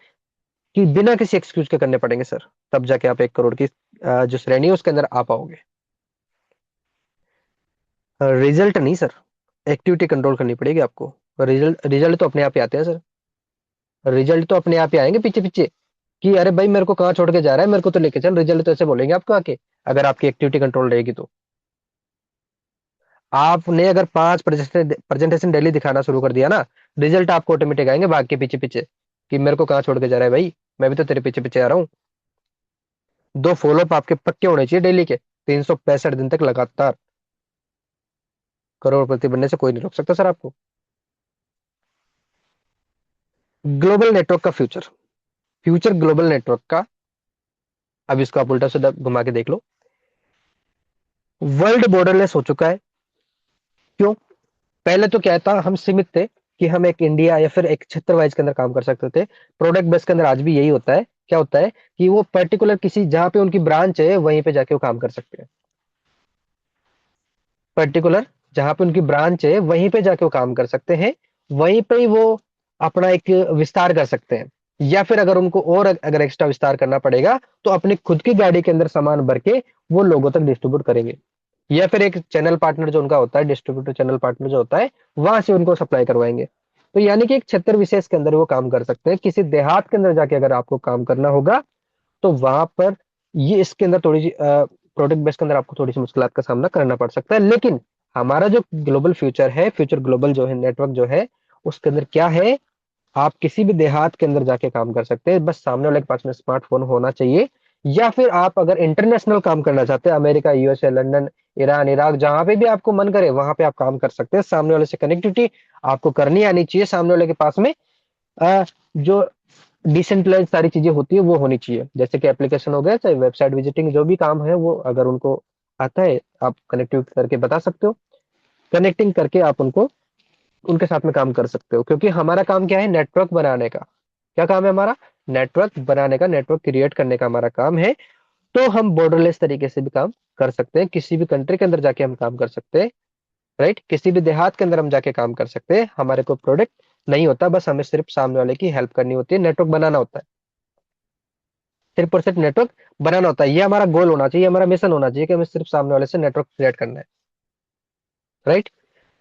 [SPEAKER 1] कि बिना किसी एक्सक्यूज के करने पड़ेंगे सर, तब जाके आप 1 करोड़ की जो श्रेणी है उसके अंदर आ पाओगे। रिजल्ट नहीं सर, एक्टिविटी कंट्रोल करनी पड़ेगी आपको। रिजल्ट रिजल्ट तो अपने आप ही आते हैं सर, रिजल्ट तो अपने आप ही आएंगे पीछे पीछे, कि अरे भाई मेरे को कहाँ छोड़ के जा रहा है, मेरे को तो लेके चल। रिजल्ट तो ऐसे बोलेंगे आपको आके, अगर आपकी एक्टिविटी कंट्रोल रहेगी तो। आपने अगर 5 प्रेजेंटेशन डेली दिखाना शुरू कर दिया ना, रिजल्ट आपको ऑटोमेटिक आएंगे भाग के पीछे पीछे, कि मेरे को कहाँ छोड़ के जा रहा है भाई, मैं भी तो तेरे पीछे पीछे आ रहा हूँ। 2 फॉलोअप आपके पक्के होने चाहिए डेली के, 365 दिन तक लगातार। करोड़पति बनने से कोई नहीं रोक सकता सर आपको। ग्लोबल नेटवर्क का फ्यूचर, फ्यूचर ग्लोबल नेटवर्क का, अब इसको आप उल्टा सीधा घुमा के देख लो। वर्ल्ड बॉर्डरलेस हो चुका है। क्यों? पहले तो क्या था, हम सीमित थे कि हम एक इंडिया या फिर एक क्षेत्र वाइज के अंदर काम कर सकते थे। प्रोडक्ट बेस के अंदर आज भी यही होता है। क्या होता है कि वो पर्टिकुलर किसी, जहां पे उनकी ब्रांच है वहीं पे जाके वो काम कर सकते हैं। पर्टिकुलर जहां पे उनकी ब्रांच है वहीं पे जाके वो काम कर सकते हैं, वहीं पे ही वो अपना एक विस्तार कर सकते हैं। या फिर अगर उनको और अगर एक्स्ट्रा विस्तार करना पड़ेगा तो अपनी खुद की गाड़ी के अंदर सामान भर के वो लोगों तक डिस्ट्रीब्यूट करेंगे, या फिर एक चैनल पार्टनर जो उनका होता है, डिस्ट्रीब्यूटर चैनल पार्टनर जो होता है, वहां से उनको सप्लाई करवाएंगे। तो यानी कि एक क्षेत्र विशेष के अंदर वो काम कर सकते हैं। किसी देहात के अंदर जाके अगर आपको काम करना होगा तो वहां पर ये इसके अंदर थोड़ी सी प्रोडक्ट बेस के अंदर आपको थोड़ी सी मुश्किलात का सामना करना पड़ सकता है। लेकिन हमारा जो ग्लोबल फ्यूचर है, फ्यूचर ग्लोबल जो है नेटवर्क जो है, उसके अंदर क्या है, आप किसी भी देहात के अंदर जाके काम कर सकते हैं, बस सामने वाले के पास में स्मार्टफोन होना चाहिए। या फिर आप अगर इंटरनेशनल काम करना चाहते हैं, America, USA, London, Iran, Iraq, जहां पे भी आपको मन करे वहां पे आप काम कर सकते हैं। सामने वाले से कनेक्टिविटी आपको करनी आनी चाहिए, सामने वाले के पास में जो डिसेंट्रलाइज सारी चीजें होती है वो होनी चाहिए, जैसे कि एप्लीकेशन हो गया चाहे वेबसाइट विजिटिंग, जो भी काम है वो अगर उनको आता है आप कनेक्टिव करके बता सकते हो। कनेक्टिंग करके आप उनको, उनके साथ में काम कर सकते हो, क्योंकि हमारा काम क्या है, नेटवर्क बनाने का। क्या काम है हमारा? नेटवर्क बनाने का, नेटवर्क क्रिएट करने का हमारा काम है। तो हम बॉर्डरलेस तरीके से भी काम कर सकते हैं, किसी भी कंट्री के अंदर जाके हम काम कर सकते हैं। राइट, किसी भी देहात के अंदर हम जाके काम कर सकते हैं। हमारे को प्रोडक्ट नहीं होता, बस हमें सिर्फ सामने वाले की हेल्प करनी होती है, नेटवर्क बनाना होता है, सिर्फ और सिर्फ नेटवर्क बनाना होता है। ये हमारा गोल होना चाहिए, हमारा मिशन होना चाहिए कि हमें सिर्फ सामने वाले से नेटवर्क क्रिएट करना है। राइट,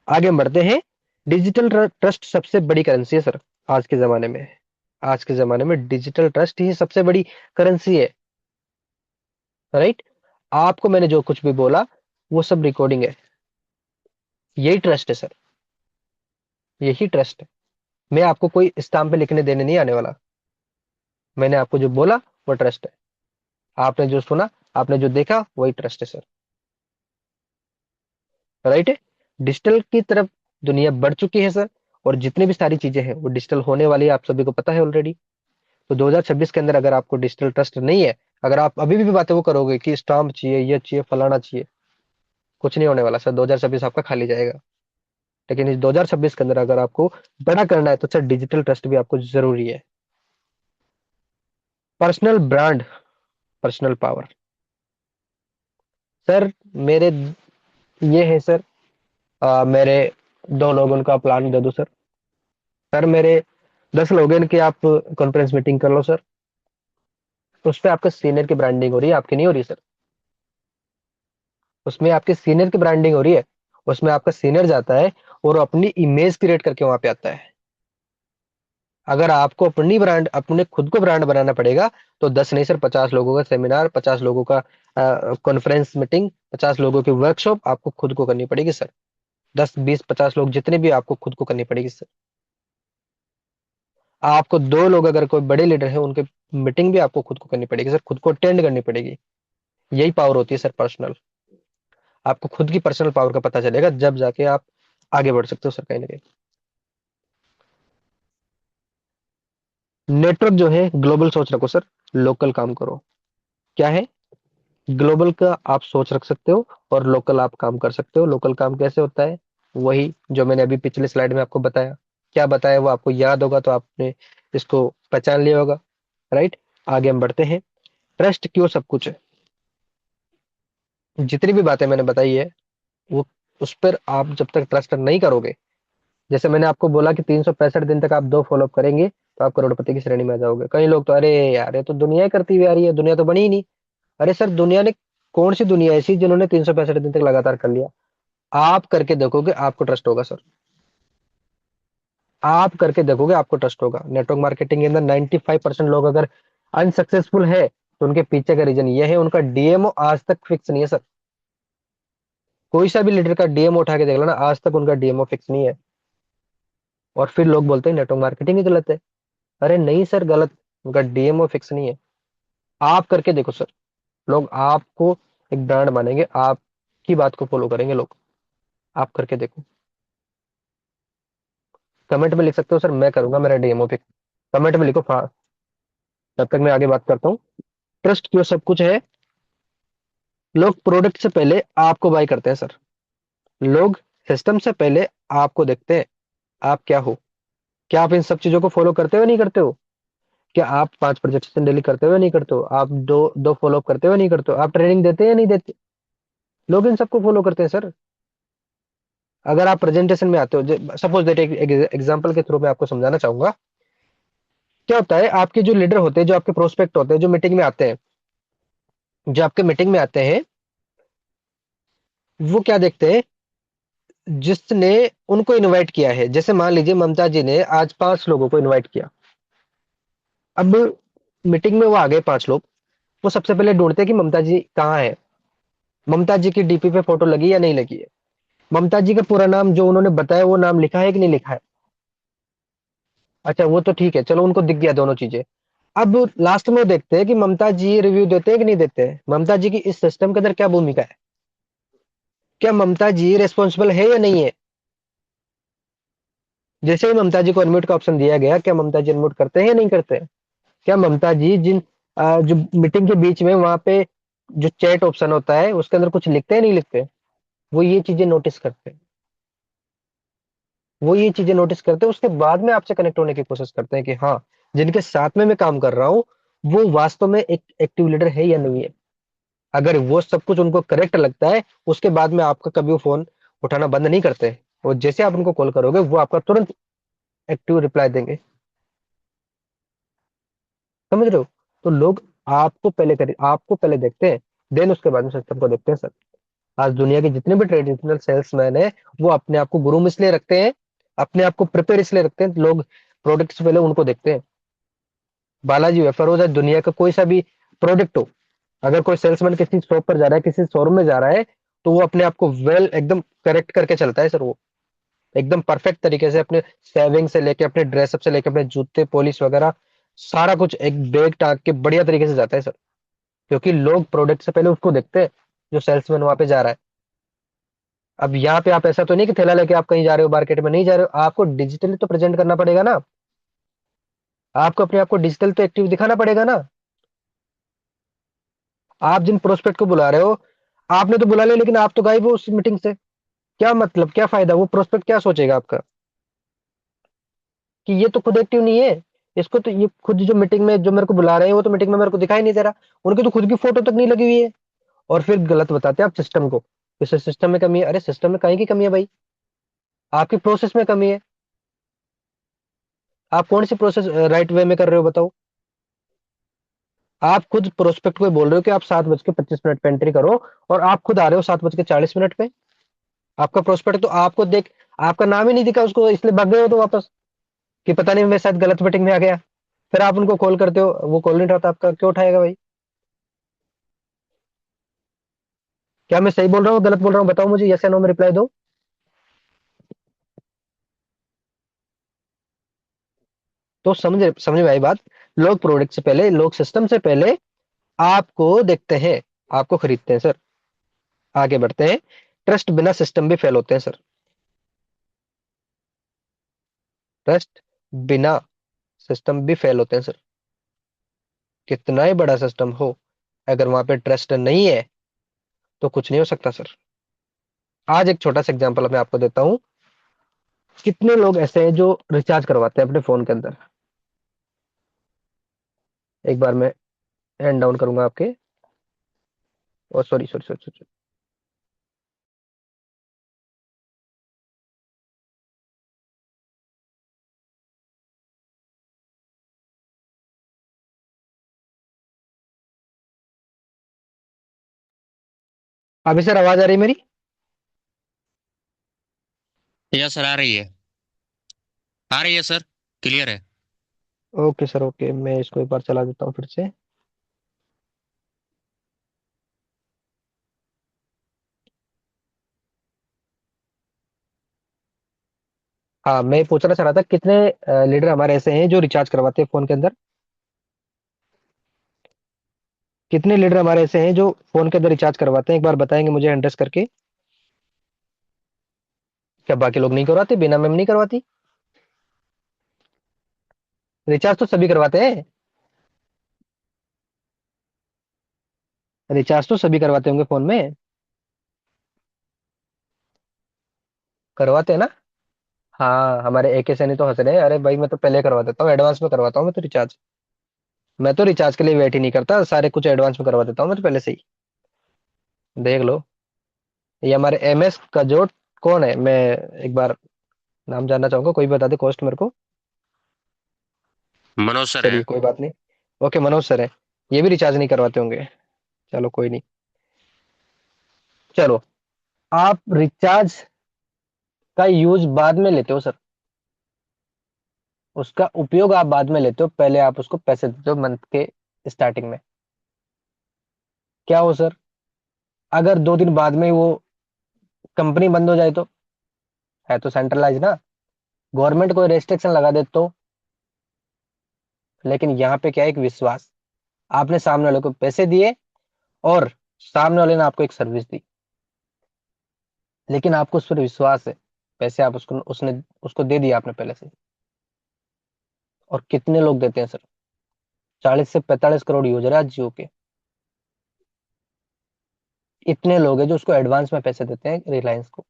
[SPEAKER 1] आगे हम बढ़ते हैं। डिजिटल ट्रस्ट सबसे बड़ी करेंसी है सर आज के जमाने में। आज के जमाने में डिजिटल ट्रस्ट ही सबसे बड़ी करेंसी है। राइट। आपको मैंने जो कुछ भी बोला वो सब रिकॉर्डिंग है। यही ट्रस्ट है सर, यही ट्रस्ट है। मैं आपको कोई स्टाम्प पे लिखने देने नहीं आने वाला। मैंने आपको जो बोला वो ट्रस्ट है। आपने जो सुना, आपने जो देखा, वही ट्रस्ट है सर। राइट है। डिजिटल की तरफ दुनिया बढ़ चुकी है सर, और जितनी भी सारी चीजें हैं वो डिजिटल होने वाली है, आप सभी को पता है ऑलरेडी। तो 2026 के अंदर अगर आपको डिजिटल ट्रस्ट नहीं है, अगर आप अभी भी बातें वो करोगे कि स्टाम्प चाहिए, ये चाहिए, फलाना चाहिए, कुछ नहीं होने वाला सर। 2026 आपका खाली जाएगा। लेकिन इस 2026 के अंदर अगर आपको बड़ा करना है तो सर डिजिटल ट्रस्ट भी आपको जरूरी है। Personal brand, personal power. Sir मेरे ये है सर, मेरे 2 लोगों का प्लान दे दो सर। सर मेरे 10 लोगों की आप कॉन्फ्रेंस मीटिंग कर लो सर। उस पर आपके सीनियर की ब्रांडिंग हो रही है, आपकी नहीं हो रही सर। उसमें आपके सीनियर की ब्रांडिंग हो रही है। उसमें आपका सीनियर जाता है और अपनी इमेज क्रिएट करके वहां पे आता है। अगर आपको अपनी ब्रांड, अपने खुद को ब्रांड बनाना पड़ेगा तो 10 नहीं सर, 50 लोगों का सेमिनार, 50 लोगों का कॉन्फ्रेंस मीटिंग, 50 लोगों की वर्कशॉप आपको खुद को करनी पड़ेगी सर। 10, 20, 50 लोग जितने भी आपको खुद को करनी पड़ेगी सर। आपको 2 लोग अगर कोई बड़े लीडर है उनके मीटिंग भी आपको खुद को करनी पड़ेगी सर, खुद को अटेंड करनी पड़ेगी। यही पावर होती है सर पर्सनल। आपको खुद की पर्सनल पावर का पता चलेगा जब जाके आप आगे बढ़ सकते हो सर कहीं ना कहीं। नेटवर्क जो है ग्लोबल सोच रखो सर, लोकल काम करो। क्या है? ग्लोबल का आप सोच रख सकते हो और लोकल आप काम कर सकते हो। लोकल काम कैसे होता है? वही जो मैंने अभी पिछले स्लाइड में आपको बताया। क्या बताया वो आपको याद होगा तो आपने इसको पहचान लिया होगा। राइट। आगे हम बढ़ते हैं। ट्रस्ट क्यों सब कुछ है। जितनी भी बातें मैंने बताई है वो, उस पर आप जब तक ट्रस्ट नहीं करोगे, जैसे मैंने आपको बोला कि 365 दिन तक आप 2 फॉलोअप करेंगे तो आप करोड़पति की श्रेणी में आ जाओगे। कई लोग तो अरे यार ये तो दुनिया ही करती हुई आ रही है, दुनिया तो बनी ही नहीं। अरे सर दुनिया ने, कौन सी दुनिया ऐसी जिन्होंने 365 दिन तक लगातार कर लिया? आप करके देखोगे आपको ट्रस्ट होगा सर। आप करके देखोगे आपको ट्रस्ट होगा। नेटवर्क मार्केटिंग के अंदर 95% लोग अगर अनसक्सेसफुल है तो उनके पीछे का रीजन ये है, उनका डीएमओ आज तक फिक्स नहीं है सर। कोई सा भी लीडर का डीएमओ उठा के देख लेना, आज तक उनका डीएमओ फिक्स नहीं है। और फिर लोग बोलते हैं नेटवर्क मार्केटिंग ही गलत है। अरे नहीं सर गलत, उनका डीएमओ फिक्स नहीं है। आप करके देखो सर, लोग आपको एक ब्रांड मानेंगे, आपकी बात को फॉलो करेंगे लोग। आप करके देखो। कमेंट में लिख सकते हो सर मैं करूंगा, मेरा डीएमओ फिक्स। कमेंट में लिखो तब तक मैं आगे बात करता हूँ। ट्रस्ट क्यों सब कुछ है। लोग प्रोडक्ट से पहले आपको बाय करते हैं सर। लोग सिस्टम से पहले आपको देखते हैं, आप क्या हो। क्या आप इन सब चीजों को फॉलो करते हो नहीं करते हो? क्या आप 5 प्रोजेक्शन डेली करते हो नहीं करते हो? आप दो दो फॉलोअप करते हो नहीं करते हो? आप ट्रेनिंग देते हैं या नहीं देते? लोग इन सबको फॉलो करते हैं सर। अगर आप प्रेजेंटेशन में आते हो, सपोज दैट एक एग्जांपल के थ्रू मैं आपको समझाना चाहूंगा। क्या होता है, आपके जो लीडर होते हैं, जो आपके प्रोस्पेक्ट होते हैं, जो मीटिंग में आते हैं, जो आपके मीटिंग में आते हैं, वो क्या देखते हैं? जिसने उनको इनवाइट किया है। जैसे मान लीजिए ममता जी ने आज 5 लोगों को इनवाइट किया। अब मीटिंग में वो आ गए 5 लोग। वो सबसे पहले ढूंढते हैं कि ममता जी कहाँ है, ममता जी की डीपी पे फोटो लगी या नहीं लगी है, ममता जी का पूरा नाम जो उन्होंने बताया वो नाम लिखा है कि नहीं लिखा है। अच्छा वो तो ठीक है, चलो उनको दिख गया दोनों चीजें। अब लास्ट में वो देखते हैं कि ममता जी रिव्यू देते हैं कि नहीं देते हैं, ममता जी की इस सिस्टम के अंदर क्या भूमिका है, क्या ममता जी रेस्पॉन्सिबल है या नहीं है। जैसे ही ममता जी को अनम्यूट का ऑप्शन दिया गया, क्या ममता जी अनम्यूट करते हैं या नहीं करते हैं? क्या ममता जी जो मीटिंग के बीच में वहां पे जो चैट ऑप्शन होता है उसके अंदर कुछ लिखते हैं नहीं लिखते? वो ये चीजें नोटिस करते हैं। वो ये चीजें नोटिस करते हैं, उसके बाद में आपसे कनेक्ट होने की कोशिश करते हैं कि हाँ, जिनके साथ में मैं काम कर रहा हूँ वो वास्तव में एक एक्टिव लीडर है या नहीं है। अगर वो सब कुछ उनको करेक्ट लगता है, उसके बाद में आपका कभी वो फोन उठाना बंद नहीं करते। और जैसे आप उनको कॉल करोगे वो आपका तुरंत एक्टिव रिप्लाई देंगे। समझ रहे हो? तो लोग आपको पहले देखते हैं, देन उसके बाद में सिस्टम को देखते हैं सर। आज दुनिया के जितने भी ट्रेडिशनल सेल्समैन है वो अपने आप को गुरु इसलिए रखते हैं, अपने आप को प्रिपेयर इसलिए रखते हैं, लोग प्रोडक्ट से पहले उनको देखते हैं। बालाजी वेफर हो, चाहे दुनिया का कोई सा भी प्रोडक्ट हो, अगर कोई सेल्समैन किसी शॉप पर जा रहा है, किसी शोरूम में जा रहा है, तो वो अपने आप को वेल एकदम करेक्ट करके चलता है सर। वो एकदम परफेक्ट तरीके से अपने सेविंग से लेके, अपने ड्रेसअप से लेके, अपने जूते पॉलिश वगैरह सारा कुछ एक बैग टांग के बढ़िया तरीके से जाता है सर। क्योंकि लोग प्रोडक्ट से पहले उसको देखते हैं, जो सेल्समैन वहां पे जा रहा है। अब यहाँ पे आप ऐसा तो नहीं कि थैला लेके आप कहीं जा रहे हो, मार्केट में नहीं जा रहे हो, आपको डिजिटली तो प्रेजेंट करना पड़ेगा ना। आपको अपने आप को डिजिटल तो एक्टिव दिखाना पड़ेगा ना। आप जिन प्रोस्पेक्ट को बुला रहे हो, आपने तो बुला लिया, लेकिन आप तो गायब हो उस मीटिंग से। क्या मतलब, क्या फायदा, वो प्रोस्पेक्ट क्या सोचेगा आपका कि ये तो खुद एक्टिव नहीं है। इसको तो ये खुद जो मीटिंग में जो मेरे को बुला रहे हैं वो तो मीटिंग में मेरे को दिखाई नहीं दे रहा। उनकी तो खुद की फोटो तक नहीं लगी हुई है। और फिर गलत बताते हैं आप सिस्टम को, इस सिस्टम में कमी है। अरे सिस्टम में कहीं की कमी है भाई, आपकी प्रोसेस में कमी है। आप कौन सी प्रोसेस राइट वे में कर रहे हो बताओ। आप खुद प्रोस्पेक्ट को बोल रहे हो कि आप 7:25 पे एंट्री करो, और आप खुद आ रहे हो 7:40 पे। आपका प्रोस्पेक्ट तो आपको देख, आपका नाम ही नहीं दिखा उसको, इसलिए भाग गए हो तो वापस, कि पता नहीं मैं शायद गलत मीटिंग में आ गया। फिर आप उनको कॉल करते हो, वो कॉल नहीं उठाता आपका, क्यों उठाएगा भाई। क्या मैं सही बोल रहा हूँ गलत बोल रहा हूँ, बताओ मुझे, यस या नो में रिप्लाई दो। तो समझे समझे भाई बात। लोग प्रोडक्ट से पहले, लोग सिस्टम से पहले आपको देखते हैं, आपको खरीदते हैं सर। आगे बढ़ते हैं। ट्रस्ट बिना सिस्टम भी फेल होते हैं सर। ट्रस्ट बिना सिस्टम भी फेल होते हैं सर। कितना ही बड़ा सिस्टम हो, अगर वहां पे ट्रस्ट नहीं है तो कुछ नहीं हो सकता सर। आज एक छोटा सा एग्जांपल मैं आपको देता हूँ। कितने लोग ऐसे हैं जो रिचार्ज करवाते हैं अपने फोन के अंदर। एक बार मैं हैंड डाउन करूंगा आपके, और सॉरी सॉरी सॉरी सॉरी। अभी सर आवाज आ रही है मेरी?
[SPEAKER 2] यस सर, आ रही है सर, क्लियर है।
[SPEAKER 1] ओके सर, ओके, मैं इसको एक बार चला देता हूँ फिर से। हाँ, मैं पूछना चाह रहा था, कितने लीडर हमारे ऐसे हैं जो रिचार्ज करवाते हैं फोन के अंदर। कितने लीडर हमारे ऐसे हैं जो फोन के अंदर रिचार्ज करवाते हैं, एक बार बताएंगे मुझे एड्रेस करके। क्या बाकी लोग नहीं करवाते, बिना मैम नहीं करवाती? रिचार्ज तो सभी करवाते हैं। रिचार्ज तो सभी करवाते होंगे फोन में। करवाते हैं ना। हाँ, हमारे एक सैनी तो हंस रहे हैं, अरे भाई मैं तो पहले करवा देता हूँ, एडवांस में करवाता हूँ मैं तो रिचार्ज। मैं तो रिचार्ज के लिए वेट ही नहीं करता, सारे कुछ एडवांस में करवा देता हूँ मैं तो पहले से ही। देख लो। ये हमारे एमएस का जो कौन है, मैं एक बार नाम जानना चाहूंगा, कोई बता दे कॉस्ट मेरे को।
[SPEAKER 2] मनोज सर है।
[SPEAKER 1] चलिए कोई बात नहीं। ओके, मनोज सर है। ये भी रिचार्ज नहीं करवाते होंगे। चलो कोई नहीं। चलो, आप रिचार्ज का यूज बाद में लेते हो सर। उसका उपयोग आप बाद में लेते हो, पहले आप उसको पैसे देते हो मंथ के स्टार्टिंग में। क्या हो सर, अगर 2 दिन बाद में वो कंपनी बंद हो जाए तो? है तो सेंट्रलाइज ना, गवर्नमेंट कोई रेस्ट्रिक्शन लगा दे तो। लेकिन यहाँ पे क्या है, एक विश्वास। आपने सामने वाले को पैसे दिए, और सामने वाले ने आपको एक सर्विस दी, लेकिन आपको उस पर विश्वास है। पैसे आप उसको, उसने उसको दे दिया आपने पहले से। और कितने लोग देते हैं सर, 40 से 45 करोड़ यूजर है आज जियो के। इतने लोग हैं जो उसको एडवांस में पैसे देते हैं रिलायंस को,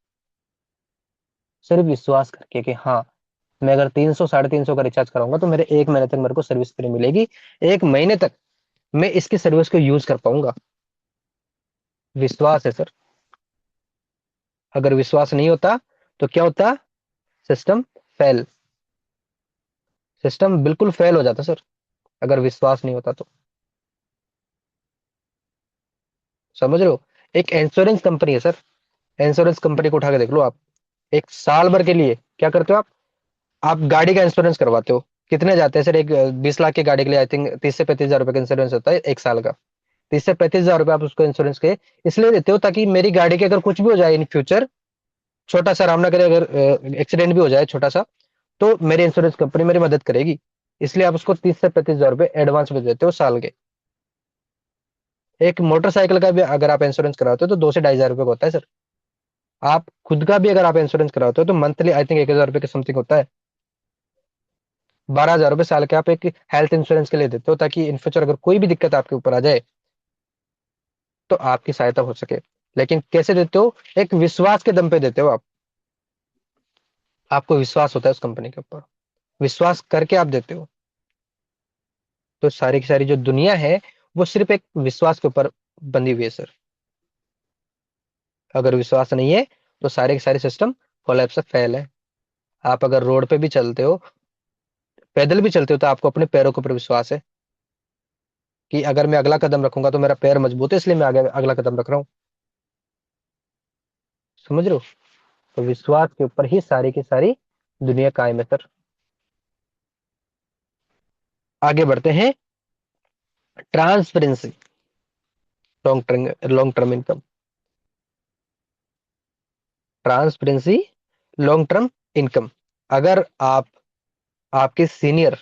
[SPEAKER 1] सिर्फ विश्वास करके कि हाँ, मैं अगर 300 साढ़े 300 का रिचार्ज कराऊंगा तो मेरे 1 महीने तक मेरे को सर्विस फ्री मिलेगी। 1 महीने तक मैं इसकी सर्विस को यूज कर पाऊंगा। विश्वास है सर। अगर विश्वास नहीं होता तो क्या होता? System fail. सिस्टम बिल्कुल फेल हो जाता सर, अगर विश्वास नहीं होता तो। समझ रहे हो? एक इंश्योरेंस कंपनी है सर, इंश्योरेंस कंपनी को उठा के देख लो आप। एक साल भर के लिए क्या करते हो आप गाड़ी का इंश्योरेंस करवाते हो। कितने जाते हैं सर? एक 20 लाख की गाड़ी के लिए आई थिंक 30 से 35 हजार रुपए का इंश्योरेंस होता है एक साल का। 30 से 35 हजार रुपए आप उसको इंश्योरेंस के इसलिए देते हो ताकि मेरी गाड़ी के अगर कुछ भी हो जाए इन फ्यूचर, छोटा सा राम ना करे अगर एक्सीडेंट भी हो जाए छोटा सा, तो मेरी इंश्योरेंस कंपनी मेरी मदद करेगी। इसलिए आप उसको 30 से 35 हजार रुपए एडवांस में देते हो साल के। एक मोटरसाइकिल का भी अगर आप इंश्योरेंस कराते हो तो 2 से 2.5 हजार रुपए का होता है सर। आप खुद का भी अगर आप इंश्योरेंस कराते हो तो मंथली आई थिंक 1 हजार रुपए के समथिंग होता है। 12 हजार रुपए साल के आप एक हेल्थ इंश्योरेंस के लिए देते हो ताकि इन फ्यूचर अगर कोई भी दिक्कत आपके ऊपर आ जाए तो आपकी सहायता हो सके। लेकिन कैसे देते हो? एक विश्वास के दम पे देते हो आप। आपको विश्वास होता है उस कंपनी के ऊपर, विश्वास करके आप देते हो। तो सारी की सारी जो दुनिया है वो सिर्फ एक विश्वास के ऊपर बंधी हुई है सर। अगर विश्वास नहीं है तो सारे के सारे सिस्टम कोलैप्स फेल है। आप अगर रोड पे भी चलते हो, पैदल भी चलते हो, तो आपको अपने पैरों के ऊपर विश्वास है कि अगर मैं अगला कदम रखूंगा तो मेरा पैर मजबूत है, इसलिए मैं आगे अगला कदम रख रहा हूँ। समझ रहे हो? तो विश्वास के ऊपर ही सारी की सारी दुनिया कायम है सर। आगे बढ़ते हैं। Transparency, long term income. Transparency, long term income. अगर आप, आपके सीनियर,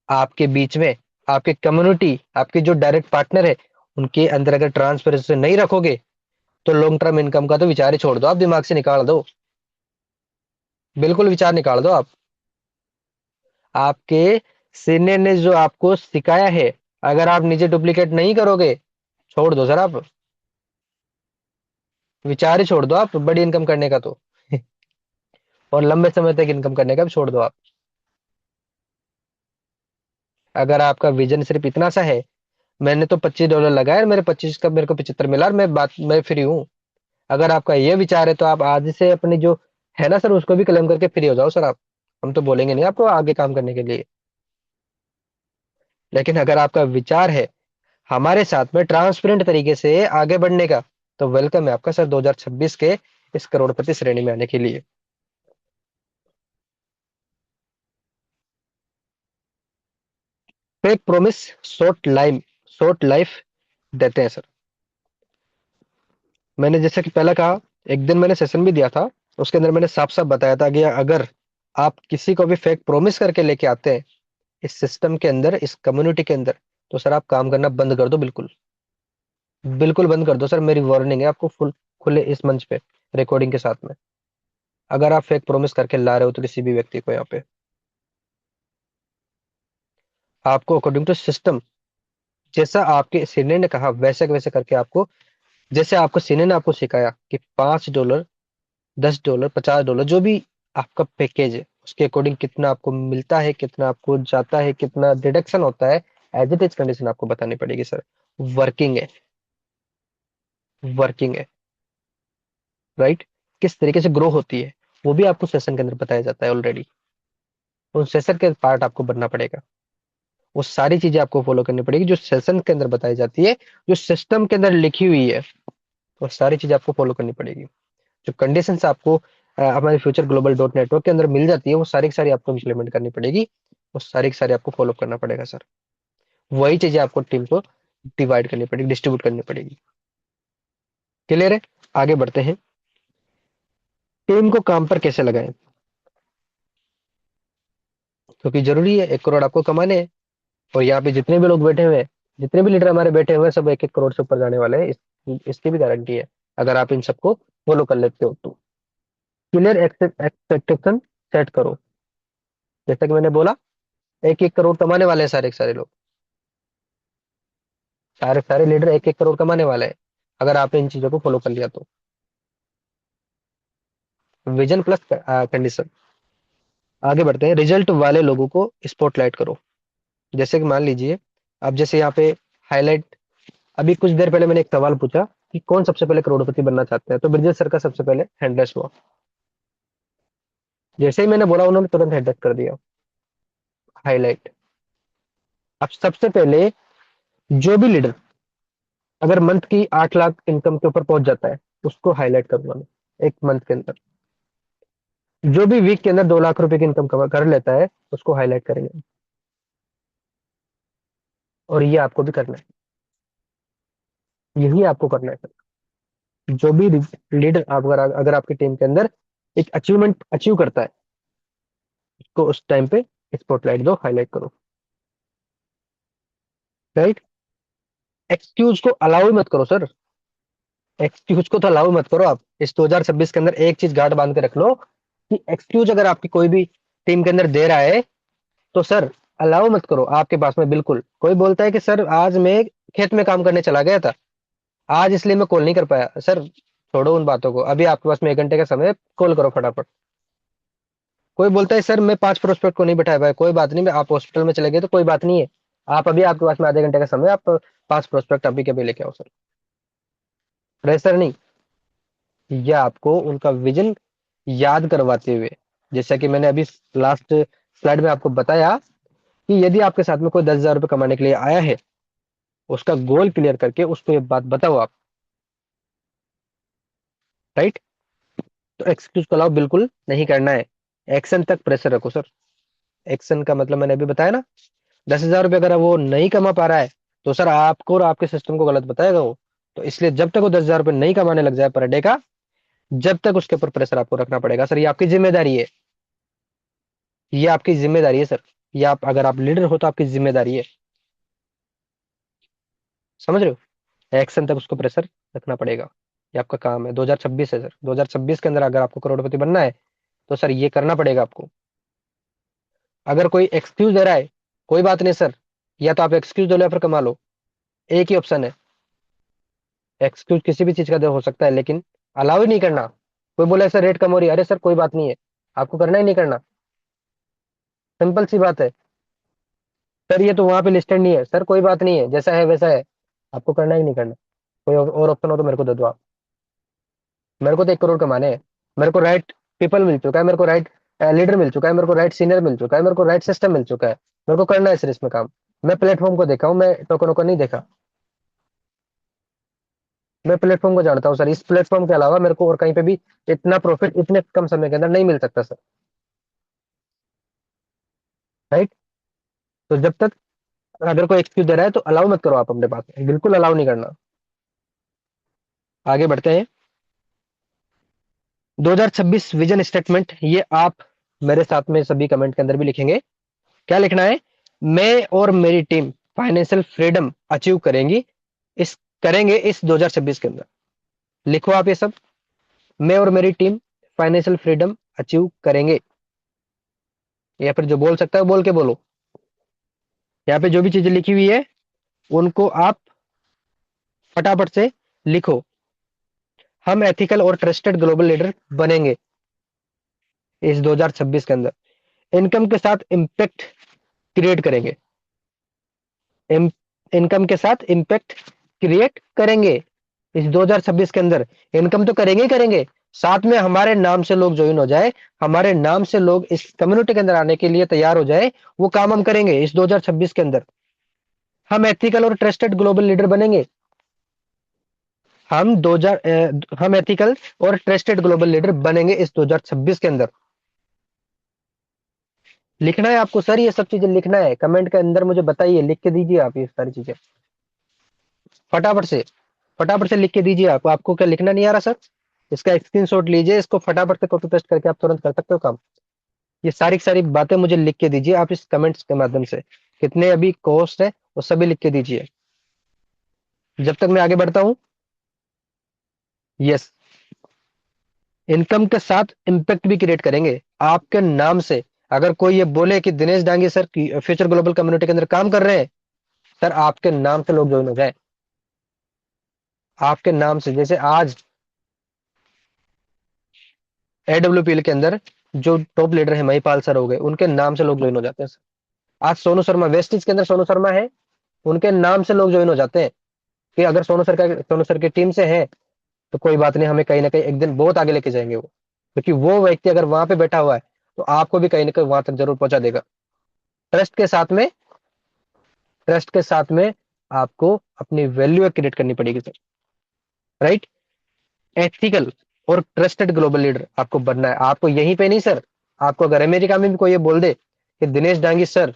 [SPEAKER 1] आपके बीच में, आपके कम्युनिटी, आपके जो डायरेक्ट पार्टनर है, उनके अंदर अगर ट्रांसपेरेंसी नहीं रखोगे तो लॉन्ग टर्म इनकम का तो विचार ही छोड़ दो, आप दिमाग से निकाल दो। बिल्कुल विचार निकाल दो आप। आपके सीनियर ने जो आपको सिखाया है, अगर आप नीचे डुप्लीकेट नहीं करोगे, छोड़ दो सर आप। विचार ही छोड़ दो आप बड़ी इनकम करने का तो और लंबे समय तक इनकम करने का भी छोड़ दो आप। अगर आपका विजन सिर्फ इतना सा है, मैंने तो $25 लगाया, मेरे 25 का मेरे को 75 मिला और मैं फ्री हूँ। अगर आपका ये विचार है तो आप आज से अपनी जो है ना सर उसको भी क्लेम करके फ्री हो जाओ सर आप। हम तो बोलेंगे नहीं आपको आगे काम करने के लिए। लेकिन अगर आपका विचार है हमारे साथ में ट्रांसपेरेंट तरीके से आगे बढ़ने का, तो वेलकम है आपका सर 2026 के इस करोड़पति श्रेणी में आने के लिए। फेक प्रोमिस, शॉर्ट लाइफ देते हैं सर। मैंने जैसे कि पहले कहा, एक दिन मैंने सेशन भी दिया था, उसके अंदर मैंने साफ साफ बताया था कि अगर आप किसी को भी फेक प्रोमिस करके लेके आते हैं इस सिस्टम के अंदर, इस कम्युनिटी के अंदर, तो सर आप काम करना बंद कर दो। बिल्कुल बिल्कुल बंद कर दो सर, मेरी वार्निंग है आपको फुल खुले इस मंच पे रिकॉर्डिंग के साथ में। अगर आप फेक प्रोमिस करके ला रहे हो तो किसी भी व्यक्ति को यहाँ पे, आपको अकॉर्डिंग टू सिस्टम, जैसा आपके सीनियर ने कहा वैसे वैसे करके आपको, जैसे आपको सीनियर ने आपको सिखाया कि $5, $10, $50 जो भी आपका पैकेज है उसके अकॉर्डिंग कितना आपको मिलता है, कितना आपको जाता है, कितना डिडक्शन होता है, एज इट इज कंडीशन आपको बतानी पड़ेगी सर। वर्किंग है, वर्किंग है, राइट। किस तरीके से ग्रो होती है वो भी आपको सेशन के अंदर बताया जाता है ऑलरेडी। उन सेशन के पार्ट आपको बनना पड़ेगा, वो सारी चीजें आपको फॉलो करनी पड़ेगी जो सेशन के अंदर बताई जाती है, जो सिस्टम के अंदर लिखी हुई है, वो सारी चीजें आपको फॉलो करनी पड़ेगी। जो कंडीशंस आपको हमारे फ्यूचर ग्लोबल डॉट नेटवर्क के अंदर मिल जाती है वो सारी की सारी आपको इम्प्लीमेंट करनी पड़ेगी, वो सारी की सारी आपको फॉलो करना पड़ेगा सर। वही चीजें आपको टीम को डिवाइड करनी पड़ेगी, डिस्ट्रीब्यूट करनी पड़ेगी। क्लियर है? आगे बढ़ते हैं। टीम को काम पर कैसे लगाएं? क्योंकि जरूरी है, 1 करोड़ आपको कमाने हैं। और यहाँ पे जितने भी लोग बैठे हुए हैं, जितने भी लीडर हमारे बैठे हुए हैं, सब 1-1 करोड़ से ऊपर जाने वाले हैं, इसकी भी गारंटी है अगर आप इन सबको फॉलो कर लेते हो तो। क्लियर एक्सपेक्टेशन सेट करो। जैसा कि मैंने बोला, 1-1 करोड़ कमाने वाले हैं सारे के सारे लोग, सारे सारे लीडर 1-1 करोड़ कमाने वाले हैं अगर आपने इन चीजों को फॉलो कर लिया तो। Vision plus condition. आगे बढ़ते हैं। रिजल्ट वाले लोगों को स्पॉटलाइट करो। जैसे कि मान लीजिए, अब जैसे यहाँ पे हाईलाइट, अभी कुछ देर पहले मैंने एक सवाल पूछा कि कौन सबसे पहले करोड़पति बनना चाहते हैं, तो ब्रिजेश सर का सबसे पहले हैंडरेस हुआ। जैसे ही मैंने बोला उन्होंने तुरंत हैंडरेस कर दिया, हाईलाइट। अब सबसे पहले जो भी लीडर अगर मंथ की 8 लाख इनकम के ऊपर पहुंच जाता है, उसको हाईलाइट करूंगा मैं एक मंथ के अंदर। जो भी वीक के अंदर 2 लाख रुपए की इनकम कर लेता है, उसको हाईलाइट करेंगे। और ये आपको भी करना है, यही आपको करना है सर। जो भी लीडर आप अगर आपकी टीम के अंदर एक अचीवमेंट अचीव करता है, उसको उस टाइम पे स्पॉटलाइट दो, हाईलाइट करो। राइट। एक्सक्यूज को अलाउ मत करो सर, एक्सक्यूज को तो अलाउ मत करो। आप इस 2026 के अंदर एक चीज गांठ बांध के रख लो कि एक्सक्यूज अगर आपकी कोई भी टीम के अंदर दे रहा है, तो सर अलाउ मत करो आपके पास में। बिल्कुल, कोई बोलता है कि सर आज मैं खेत में काम करने चला गया था, आज इसलिए मैं कॉल नहीं कर पाया, सर छोड़ो उन बातों को। अभी आपके पास में 1 घंटे का समय है, कॉल करो फटाफट। कोई बोलता है सर मैं 5 प्रोस्पेक्ट को नहीं बैठाया भाई, कोई बात नहीं, मैं आप हॉस्पिटल में चले गए तो कोई बात नहीं है, आप अभी आपके पास में आधे घंटे का समय है, आप 5 प्रोस्पेक्ट अभी के अभी लेके आओ सर। प्रेशर नहीं, यह आपको उनका विजन याद करवाते हुए, जैसा कि मैंने अभी लास्ट स्लाइड में आपको बताया कि यदि आपके साथ में कोई 10,000 रुपये कमाने के लिए आया है, उसका गोल क्लियर करके उसको ये बात बताओ आप। राइट। तो एक्सक्यूज को अलाउ बिल्कुल नहीं करना है, एक्शन तक प्रेशर रखो सर। एक्शन का मतलब मैंने अभी बताया ना, 10,000 रुपये अगर वो नहीं कमा पा रहा है, तो सर आपको और आपके सिस्टम को गलत बताएगा वो। तो इसलिए जब तक वो 10,000 रुपये नहीं कमाने लग जाए पर डे का, जब तक उसके ऊपर प्रेशर आपको रखना पड़ेगा सर। ये आपकी जिम्मेदारी है, ये आपकी जिम्मेदारी है सर। ये आप अगर आप लीडर हो तो आपकी जिम्मेदारी है, समझ रहे हो। एक्शन तक उसको प्रेशर रखना पड़ेगा, ये आपका काम है। 2026 है सर, 2026 के अंदर अगर आपको करोड़पति बनना है, तो सर ये करना पड़ेगा आपको। अगर कोई एक्सक्यूज दे रहा है, कोई बात नहीं सर, या तो आप एक्सक्यूज दो या फिर कमा लो, एक ही ऑप्शन है। एक्सक्यूज किसी भी चीज का हो सकता है, लेकिन अलाउ ही नहीं करना। कोई बोले सर रेट कम हो रही है, अरे सर कोई बात नहीं है, आपको करना ही नहीं करना, सिंपल सी बात है। सर ये तो वहां पे लिस्टेड नहीं है, सर कोई बात नहीं है, जैसा है वैसा है, आपको करना ही नहीं करना। कोई और ऑप्शन हो तो मेरे को दे दो आप। मेरे को तो 1 करोड़ कमाने हैं, मेरे को राइट पीपल मिल चुका है, मेरे को राइट लीडर मिल चुका है, मेरे को राइट सीनियर मिल चुका है, मेरे को राइट सिस्टम मिल चुका है, मेरे को करना है सर इसमें काम। मैं प्लेटफॉर्म को देखा हूँ, मैं टोकनों को नहीं देखा। मैं प्लेटफॉर्म को जानता हूँ सर, इस प्लेटफॉर्म के अलावा मेरे को और कहीं पे भी इतना प्रॉफिट इतने कम समय के अंदर नहीं मिल सकता सर। राइट। तो जब तक अगर कोई एक्सक्यूज दे रहा है तो अलाउ मत करो आप अपने पास में, बिल्कुल अलाउ नहीं करना। आगे बढ़ते हैं। 2026 विजन स्टेटमेंट, ये आप मेरे साथ में सभी कमेंट के अंदर भी लिखेंगे। क्या लिखना है? मैं और मेरी टीम फाइनेंशियल फ्रीडम अचीव करेंगे इस 2026 के अंदर। लिखो आप ये सब, मैं और मेरी टीम फाइनेंशियल फ्रीडम अचीव करेंगे। या फिर जो बोल सकता है बोल के बोलो। यहाँ पे जो भी चीजें लिखी हुई है उनको आप फटाफट से लिखो। हम एथिकल और ट्रस्टेड ग्लोबल लीडर बनेंगे इस 2026 के अंदर। इनकम के साथ इम्पैक्ट क्रिएट करेंगे। इनकम के साथ इम्पैक्ट क्रिएट करेंगे इस 2026 के अंदर। इनकम तो करेंगे ही करेंगे, साथ में हमारे नाम से लोग ज्वाइन हो जाए, हमारे नाम से लोग इस कम्युनिटी के अंदर आने के लिए तैयार हो जाए, वो काम हम करेंगे इस 2026 के अंदर। हम एथिकल और ट्रस्टेड ग्लोबल लीडर बनेंगे। हम एथिकल और ट्रस्टेड ग्लोबल लीडर बनेंगे इस 2026 के अंदर। लिखना है आपको सर, ये सब चीजें लिखना है, कमेंट के अंदर मुझे बताइए, लिख के दीजिए आप ये सारी चीजें फटाफट से। फटाफट से लिख के दीजिए आप। आपको क्या लिखना नहीं आ रहा सर? इसका स्क्रीनशॉट लीजिए, इसको फटाफट से कॉपी पेस्ट करके आप तुरंत कर सकते हो काम। ये सारी की सारी बातें मुझे लिख के दीजिए आप इस कमेंट्स के माध्यम से। कितने अभी कोस्ट है वो सभी लिख के दीजिए। जब तक मैं आगे बढ़ता हूं। यस, इनकम के साथ इम्पैक्ट भी क्रिएट करेंगे आपके नाम से। अगर कोई ये बोले कि Dinesh Dange sir future global community के अंदर काम कर रहे हैं, सर आपके नाम से लोग ज्वाइन हो जाए। आपके नाम से, जैसे आज एडब्ल्यूपीएल के अंदर जो टॉप लीडर है महिपाल सर हो गए, उनके नाम से लोग ज्वाइन हो जाते हैं सर। आज सोनू शर्मा वेस्टिज के अंदर सोनू शर्मा है, उनके नाम से लोग ज्वाइन हो जाते हैं कि अगर सोनू सर की टीम से है तो कोई बात नहीं, हमें कहीं ना कहीं एक दिन बहुत आगे लेके जाएंगे वो। क्योंकि वो व्यक्ति अगर वहां पे बैठा हुआ है तो आपको भी कहीं ना कहीं वहां तक जरूर पहुंचा देगा। ट्रस्ट के साथ में ट्रस्ट के साथ में आपको अपनी वैल्यू क्रिएट करनी पड़ेगी सर, राइट। एथिकल और ट्रस्टेड ग्लोबल लीडर आपको बनना है। आपको यहीं पे नहीं सर, आपको अगर अमेरिका में भी कोई ये बोल दे कि दिनेश डांगी सर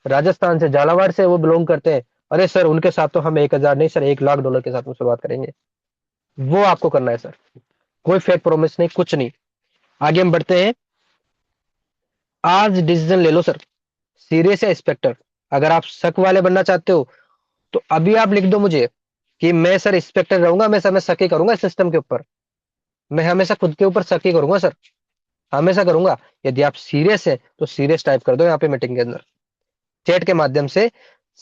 [SPEAKER 1] राजस्थान से, झालावाड़ से वो बिलोंग करते हैं, अरे सर उनके साथ तो हम 1,000 नहीं सर $1,00,000 के साथ में शुरुआत करेंगे, वो आपको करना है सर। कोई फेक प्रोमिस नहीं, कुछ नहीं। आगे हम बढ़ते हैं। आज डिसीजन ले लो सर, सीरियस या इंस्पेक्टर। अगर आप शक वाले बनना चाहते हो तो अभी आप लिख दो मुझे कि मैं सर इंस्पेक्टर रहूंगा, हमेशा मैं शक ही करूंगा सिस्टम के ऊपर, मैं हमेशा खुद के ऊपर शक ही करूंगा सर, हमेशा करूंगा। यदि आप सीरियस है तो सीरियस टाइप कर दो यहाँ पे मीटिंग के अंदर, चैट के माध्यम से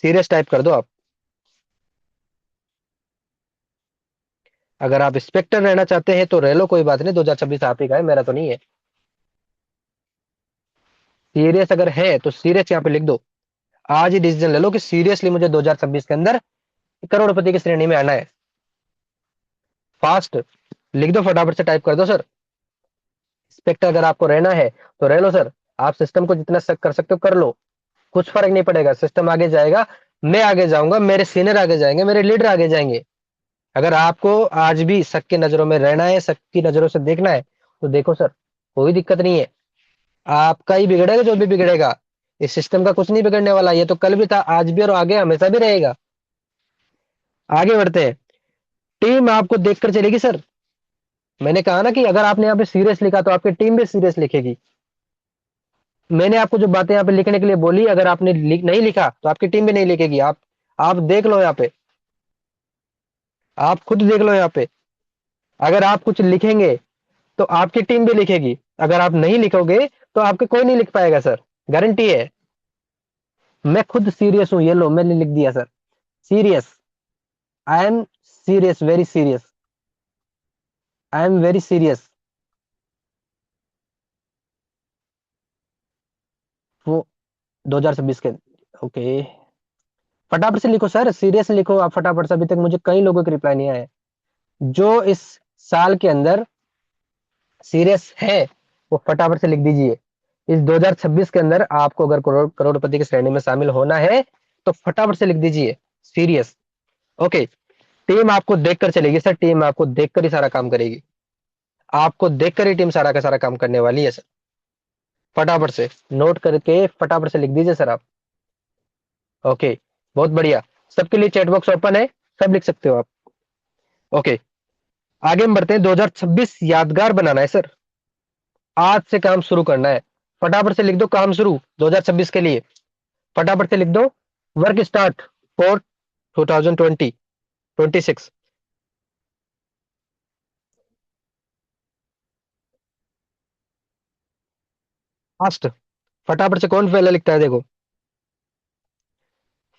[SPEAKER 1] सीरियस टाइप कर दो आप। अगर आप इंस्पेक्टर रहना चाहते हैं तो रह लो, कोई बात नहीं, 2026 आप ही का है, मेरा तो नहीं है। सीरियस अगर है तो सीरियस यहाँ पे लिख दो। आज ही डिसीजन ले लो कि सीरियसली मुझे 2026 के अंदर करोड़पति की श्रेणी में आना है। फास्ट लिख दो, फटाफट से टाइप कर दो सर। इंस्पेक्टर अगर आपको रहना है तो रह लो सर, आप सिस्टम को जितना कर सकते हो कर लो, कुछ फर्क नहीं पड़ेगा, सिस्टम आगे जाएगा, मैं आगे जाऊंगा, मेरे सीनियर आगे जाएंगे, मेरे लीडर आगे जाएंगे। अगर आपको आज भी शक की नजरों में रहना है, शक की नजरों से देखना है तो देखो सर, कोई दिक्कत नहीं है। आपका ही बिगड़ेगा जो भी बिगड़ेगा, इस सिस्टम का कुछ नहीं बिगड़ने वाला। ये तो कल भी था, आज भी और आगे हमेशा भी रहेगा। आगे बढ़ते हैं। टीम आपको देखकर चलेगी सर। मैंने कहा ना कि अगर आपने यहाँ पे सीरियस लिखा तो आपकी टीम भी सीरियस लिखेगी। मैंने आपको जो बातें यहाँ पे लिखने के लिए बोली, अगर आपने नहीं लिखा तो आपकी टीम भी नहीं लिखेगी। आप देख लो यहाँ पे, आप खुद देख लो यहाँ पे। अगर आप कुछ लिखेंगे तो आपकी टीम भी लिखेगी, अगर आप नहीं लिखोगे तो आपके कोई नहीं लिख पाएगा सर, गारंटी है। मैं खुद सीरियस हूं, ये लो मैंने लिख दिया sir, serious. I am serious, very serious, I am very serious. वो 2026 के, ओके। फटाफट से लिखो सर, सीरियस लिखो आप फटाफट से। अभी तक मुझे कई लोगों के रिप्लाई नहीं आए जो इस साल के अंदर सीरियस है, वो फटाफट से लिख दीजिए। इस 2026 के अंदर आपको अगर करोड़पति की श्रेणी में शामिल होना है तो फटाफट से लिख दीजिए सीरियस। ओके। टीम आपको देखकर चलेगी सर, टीम आपको देखकर ही सारा काम करेगी, आपको देखकर ही टीम सारा का सारा काम करने वाली है सर। फटाफट से नोट करके फटाफट से लिख दीजिए सर आप। ओके, बहुत बढ़िया। सबके लिए चैट बॉक्स ओपन है, सब लिख सकते हो आप। ओके, आगे हम बढ़ते हैं। 2026 यादगार बनाना है सर, आज से काम शुरू करना है। फटाफट से लिख दो काम शुरू 2026 के लिए, फटाफट से लिख दो वर्क स्टार्ट फॉर 2026। फास्ट, फटाफट से कौन पहले लिखता है देखो,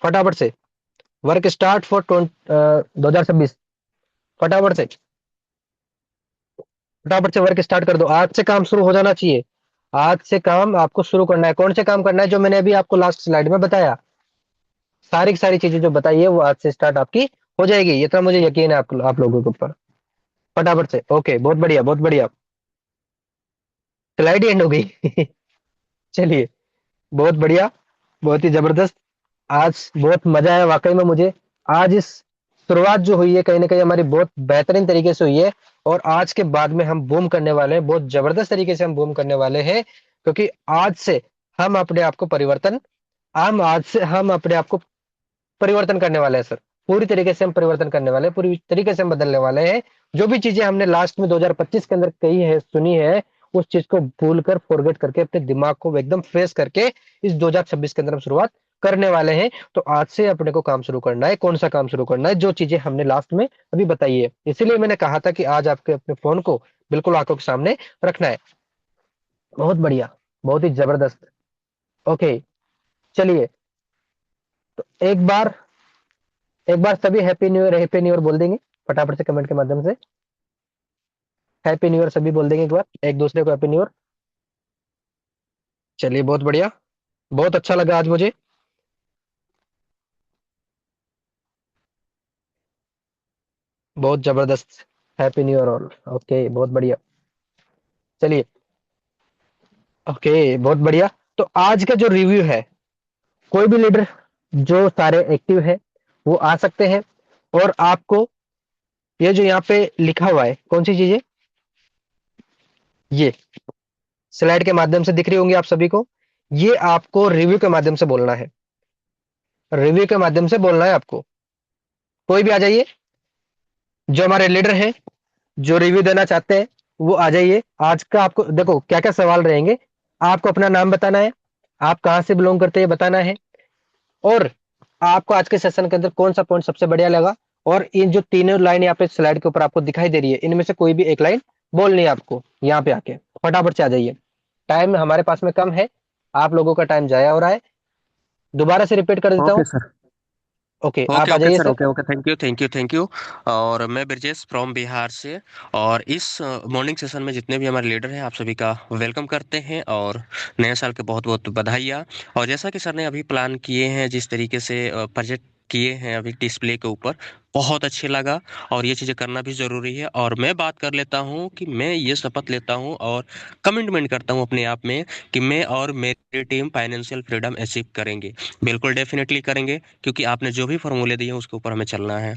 [SPEAKER 1] फटाफट से वर्क स्टार्ट फॉर 2026। फटाफट से, फटाफट से वर्क स्टार्ट कर दो, आज से काम शुरू हो जाना चाहिए। आज से काम आपको शुरू करना है। कौन से काम करना है? जो मैंने अभी आपको लास्ट स्लाइड में बताया, सारी की सारी चीजें जो बताई है वो आज से स्टार्ट आपकी हो जाएगी, ये तो मुझे यकीन है आप लोगों के ऊपर। फटाफट से, ओके, बहुत बढ़िया बहुत बढ़िया। स्लाइड ही एंड हो गई चलिए, बहुत बढ़िया, बहुत ही जबरदस्त। आज बहुत मजा आया वाकई में मुझे। आज इस शुरुआत जो हुई है कहीं ना कहीं हमारी बहुत बेहतरीन तरीके से हुई है, और आज के बाद में हम बूम करने वाले हैं, बहुत जबरदस्त तरीके से हम बूम करने वाले हैं, क्योंकि आज से हम अपने आप को परिवर्तन, हम आज से हम अपने आप को परिवर्तन करने वाले हैं सर। पूरी तरीके से हम परिवर्तन करने वाले हैं, पूरी तरीके से हम बदलने वाले हैं। जो भी चीजें हमने लास्ट में 2025 के अंदर कही है, सुनी है, उस चीज को भूल कर, फॉरगेट करके, अपने दिमाग को एकदम फ्रेश करके इस 2026 के अंदर हम शुरुआत करने वाले हैं। तो आज से अपने को काम शुरू करना है। कौन सा काम शुरू करना है? जो चीजें हमने लास्ट में अभी बताई है। इसीलिए मैंने कहा था कि आज आपके अपने फोन को बिल्कुल आंखों के सामने रखना है। बहुत बढ़िया, बहुत ही जबरदस्त। ओके, चलिए, तो एक बार सभी happy new year, happy new year बोल देंगे फटाफट से कमेंट के माध्यम से। हैप्पी न्यू ईयर सभी बोल देंगे एक बार, एक दूसरे को हैप्पी न्यू ईयर। चलिए, बहुत बढ़िया, बहुत अच्छा लगा आज मुझे। बहुत जबरदस्त, happy new year all. Okay, बहुत बढ़िया। चलिए, ओके, बहुत बढ़िया। तो आज का जो रिव्यू है, कोई भी लीडर जो सारे एक्टिव है वो आ सकते हैं। और आपको ये जो यहाँ पे लिखा हुआ है, कौन सी चीज है, ये स्लाइड के माध्यम से दिख रही होंगी आप सभी को। ये आपको रिव्यू के माध्यम से बोलना है, रिव्यू के माध्यम से बोलना है आपको। कोई भी आ जाइए, जो हमारे लीडर हैं, जो रिव्यू देना चाहते हैं, वो आ जाइए। आज का आपको देखो क्या क्या सवाल रहेंगे। आपको अपना नाम बताना है, आप कहाँ से बिलोंग करते हैं बताना है, और आपको आज के सेशन के अंदर कौन सा पॉइंट सबसे बढ़िया लगा। और इन जो तीनों लाइन यहाँ पे स्लाइड के ऊपर आपको दिखाई दे रही है, इनमें से कोई भी एक लाइन बोलनी है आपको। यहाँ पे आके फटाफट से आ जाइए, टाइम हमारे पास में कम है, आप लोगों का टाइम जाया हो रहा है। दोबारा से रिपीट कर देता
[SPEAKER 3] ओके
[SPEAKER 1] हूँ।
[SPEAKER 3] सर।
[SPEAKER 1] ओके,
[SPEAKER 2] ओके
[SPEAKER 1] आप आ
[SPEAKER 2] ओके
[SPEAKER 1] जाइए
[SPEAKER 2] sir,
[SPEAKER 1] sir.
[SPEAKER 2] Okay okay, thank you thank you thank you. और मैं ब्रजेश फ्रॉम बिहार से। और इस मॉर्निंग सेशन में जितने भी हमारे लीडर हैं, आप सभी का वेलकम करते हैं और नए साल के बहुत बहुत बधाइयाँ। और जैसा कि सर ने अभी प्लान किए हैं, जिस तरीके से प्रोजेक्ट किए हैं अभी डिस्प्ले के ऊपर, बहुत अच्छे लगा। और ये चीज़ें करना भी ज़रूरी है। और मैं बात कर लेता हूँ कि मैं ये शपथ लेता हूँ और कमिटमेंट करता हूँ अपने आप में कि मैं और मेरी टीम फाइनेंशियल फ्रीडम अचीव करेंगे। बिल्कुल डेफिनेटली करेंगे, क्योंकि आपने जो भी फॉर्मूले दिए हैं उसके ऊपर हमें चलना है।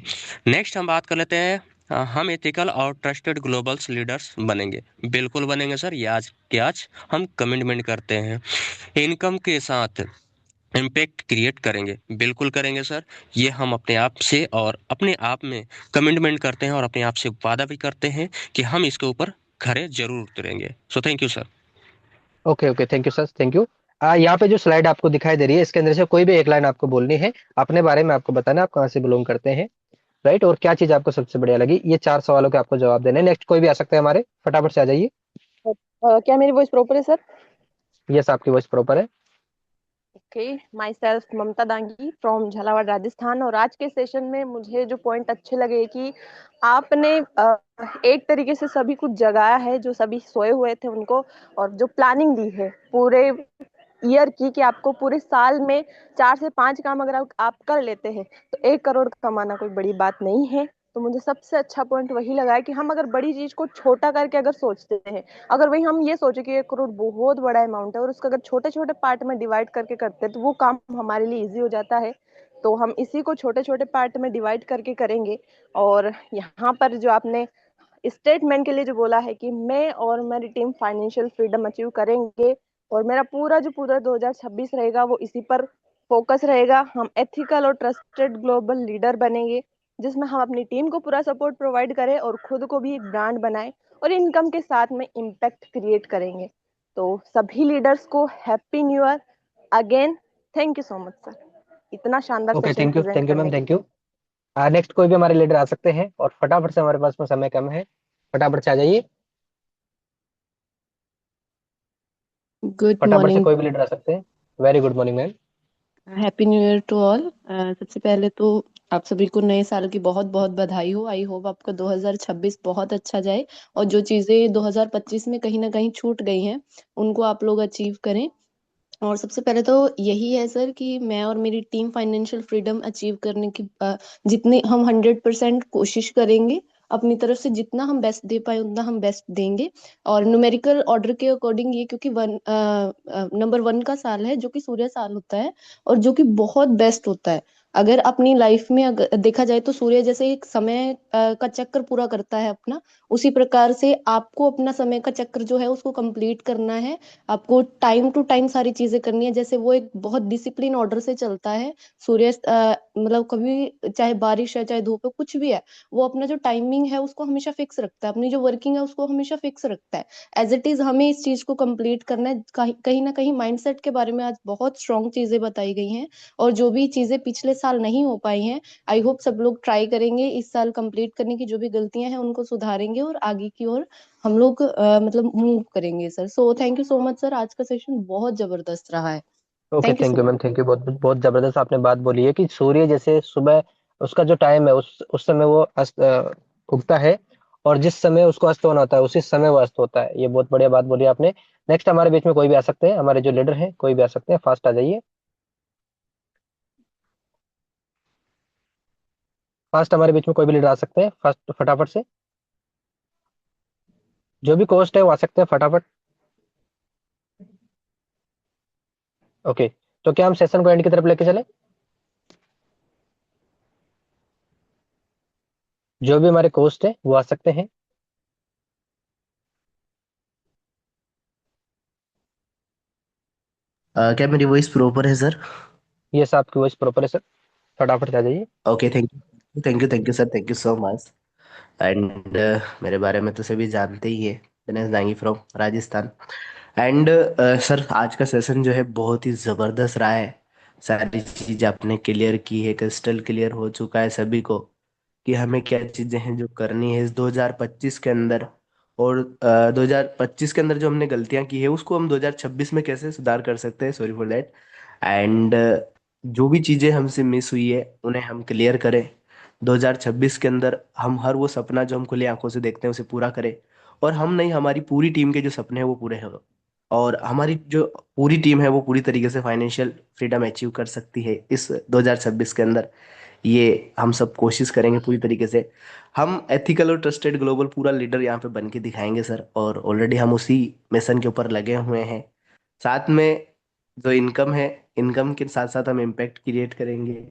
[SPEAKER 2] नेक्स्ट हम बात कर लेते हैं, हम एथिकल और ट्रस्टेड ग्लोबल्स लीडर्स बनेंगे। बिल्कुल बनेंगे सर, ये आज के आज हम कमिटमेंट करते हैं। इनकम के साथ इम्पैक्ट क्रिएट करेंगे, बिल्कुल करेंगे सर। ये हम अपने आप से और अपने आप में कमिटमेंट करते हैं और अपने आप से वादा भी करते हैं कि हम इसके ऊपर खरे जरूर उतरेंगे। So thank you sir.
[SPEAKER 1] Okay okay, thank you sir, thank you. यहाँ पे जो स्लाइड आपको दिखाई दे रही है, इसके अंदर से कोई भी एक लाइन आपको बोलनी है, अपने बारे में आपको बताना है, आप कहाँ से बिलोंग करते हैं, राइट, और क्या चीज आपको सबसे बढ़िया लगी। ये 4 सवालों के आपको जवाब देने हैं। नेक्स्ट कोई भी आ सकते हैं हमारे, फटाफट से आ जाइए।
[SPEAKER 4] क्या मेरी वॉइस प्रॉपर है सर?
[SPEAKER 1] यस, आपकी वॉइस प्रॉपर है।
[SPEAKER 4] Okay, myself Mamta Dangi from Jhalawar Rajasthan. और आज के सेशन में मुझे जो पॉइंट अच्छे लगे कि आपने एक तरीके से सभी कुछ जगाया है, जो सभी सोए हुए थे उनको, और जो प्लानिंग दी है पूरे ईयर की, कि आपको पूरे साल में 4 से 5 काम अगर आप कर लेते हैं तो 1 करोड़ कमाना कोई बड़ी बात नहीं है। तो मुझे सबसे अच्छा पॉइंट वही लगा है कि हम अगर बड़ी चीज को छोटा करके अगर सोचते हैं, अगर वही हम ये सोचे कि 1 करोड़ बहुत बड़ा अमाउंट है और उसको अगर छोटे छोटे पार्ट में डिवाइड करके करते हैं तो वो काम हमारे लिए इजी हो जाता है। तो हम इसी को छोटे छोटे पार्ट में डिवाइड करके करेंगे। और यहाँ पर जो आपने स्टेटमेंट के लिए जो बोला है कि मैं और मेरी टीम फाइनेंशियल फ्रीडम अचीव करेंगे, और मेरा पूरा 2026 रहेगा वो इसी पर फोकस रहेगा। हम एथिकल और ट्रस्टेड ग्लोबल लीडर बनेंगे, जिसमें हम अपनी टीम को पूरा सपोर्ट प्रोवाइड करें और खुद को भी एक ब्रांड बनाएं, और इनकम के साथ में इम्पैक्ट क्रिएट करेंगे। तो सभी लीडर्स को happy new year again. Thank you so much sir, इतना शानदार
[SPEAKER 1] okay,
[SPEAKER 4] session present
[SPEAKER 1] thank you ma'am,
[SPEAKER 4] करने के
[SPEAKER 1] थैंक
[SPEAKER 4] लिए।
[SPEAKER 1] यू। नेक्स्ट कोई भी हमारे लीडर आ सकते हैं, और फटाफट से, हमारे पास में समय कम है, फटाफट से आ जाइए।
[SPEAKER 5] गुड
[SPEAKER 1] फटाफट से
[SPEAKER 5] मॉर्निंग।
[SPEAKER 1] कोई भी लीडर आ सकते हैं। Very good morning ma'am.
[SPEAKER 5] Happy new year to all. सबसे पहले तो आप सभी को नए साल की बहुत बहुत बधाई हो। आई होप आपका 2026 बहुत अच्छा जाए, और जो चीज़ें 2025 में कहीं ना कहीं छूट गई हैं उनको आप लोग अचीव करें। और सबसे पहले तो यही है सर कि मैं और मेरी टीम फाइनेंशियल फ्रीडम अचीव करने की जितनी हम 100% कोशिश करेंगे। अपनी तरफ से जितना हम बेस्ट दे पाए उतना हम बेस्ट देंगे। और न्यूमेरिकल ऑर्डर के अकॉर्डिंग ये, क्योंकि नंबर 1 का साल है जो कि सूर्य साल होता है, और जो कि बहुत बेस्ट होता है। अगर अपनी लाइफ में अगर देखा जाए तो सूर्य जैसे एक समय का चक्कर पूरा करता है अपना, उसी प्रकार से आपको अपना समय का चक्र जो है उसको कंप्लीट करना है। आपको टाइम टू टाइम सारी चीजें करनी है, जैसे वो एक बहुत डिसिप्लिन ऑर्डर से चलता है। सूर्य मतलब कभी चाहे बारिश है चाहे धूप है कुछ भी है, वो अपना जो टाइमिंग है उसको हमेशा फिक्स रखता है, अपनी जो वर्किंग है उसको हमेशा फिक्स रखता है। एज इट इज हमें इस चीज को कंप्लीट करना है। कहीं ना कहीं माइंडसेट के बारे में आज बहुत स्ट्रांग चीजें बताई गई हैं, और जो भी चीजें पिछले साल नहीं हो पाई हैं, आई होप सब लोग ट्राई करेंगे इस साल कंप्लीट करने की। जो भी गलतियां हैं उनको सुधारेंगे और आगे की ओर हम लोग मतलब मूव करेंगे sir. So thank you so much sir, आज का सेशन बहुत जबरदस्त रहा है।
[SPEAKER 1] Okay,
[SPEAKER 5] thank you
[SPEAKER 1] thank
[SPEAKER 5] so
[SPEAKER 1] you ma'am, thank you. बहुत बहुत जबरदस्त आपने बात बोली है कि सूर्य जैसे सुबह उसका जो टाइम है, उस समय वो उगता है, और जिस समय उसको अस्त होना होता है उसी समय वो अस्त होता है। ये बहुत बढ़िया बात बोली आपने। नेक्स्ट हमारे बीच में कोई भी आ सकते हैं, हमारे जो लीडर हैं कोई भी आ सकते हैं, फास्ट आ जाइए, फास्ट हमारे बीच में कोई भी लीडर आ सकते हैं, फास्ट फटाफट से। जो भी कोस्ट है वो आ सकते हैं फटाफट। ओके, तो क्या हम सेशन को एंड की तरफ लेके चले? जो भी हमारे कोस्ट है वो आ सकते हैं।
[SPEAKER 3] क्या मेरी वॉइस प्रॉपर है सर?
[SPEAKER 1] ये सब आपकी वॉइस प्रॉपर है सर, फटाफट से आ जाइए।
[SPEAKER 3] Okay, thank you sir, thank you so much. And मेरे बारे में तो सभी जानते ही है, Dinesh Dangi from Rajasthan. And sir, आज का सेशन जो है बहुत ही ज़बरदस्त रहा है। सारी चीज़ आपने क्लियर की है, क्रिस्टल क्लियर हो चुका है सभी को कि हमें क्या चीज़ें हैं जो करनी है इस 2025 के अंदर। और 2025 के अंदर जो हमने गलतियां की है उसको हम 2026 में कैसे सुधार कर सकते हैं, सॉरी फॉर दैट। एंड जो भी चीज़ें हमसे मिस हुई है उन्हें हम क्लियर करें। 2026 के अंदर हम हर वो सपना जो हम खुली आंखों से देखते हैं उसे पूरा करें। और हम नहीं, हमारी पूरी टीम के जो सपने हैं वो पूरे हो। और हमारी जो पूरी टीम है वो पूरी तरीके से फाइनेंशियल फ्रीडम अचीव कर सकती है इस 2026 के अंदर। ये हम सब कोशिश करेंगे पूरी तरीके से। हम एथिकल और ट्रस्टेड ग्लोबल पूरा लीडर यहाँ पे बन के दिखाएंगे सर, और ऑलरेडी हम उसी मिशन के ऊपर लगे हुए हैं। साथ में जो इनकम है, इनकम के साथ साथ हम इम्पैक्ट क्रिएट करेंगे,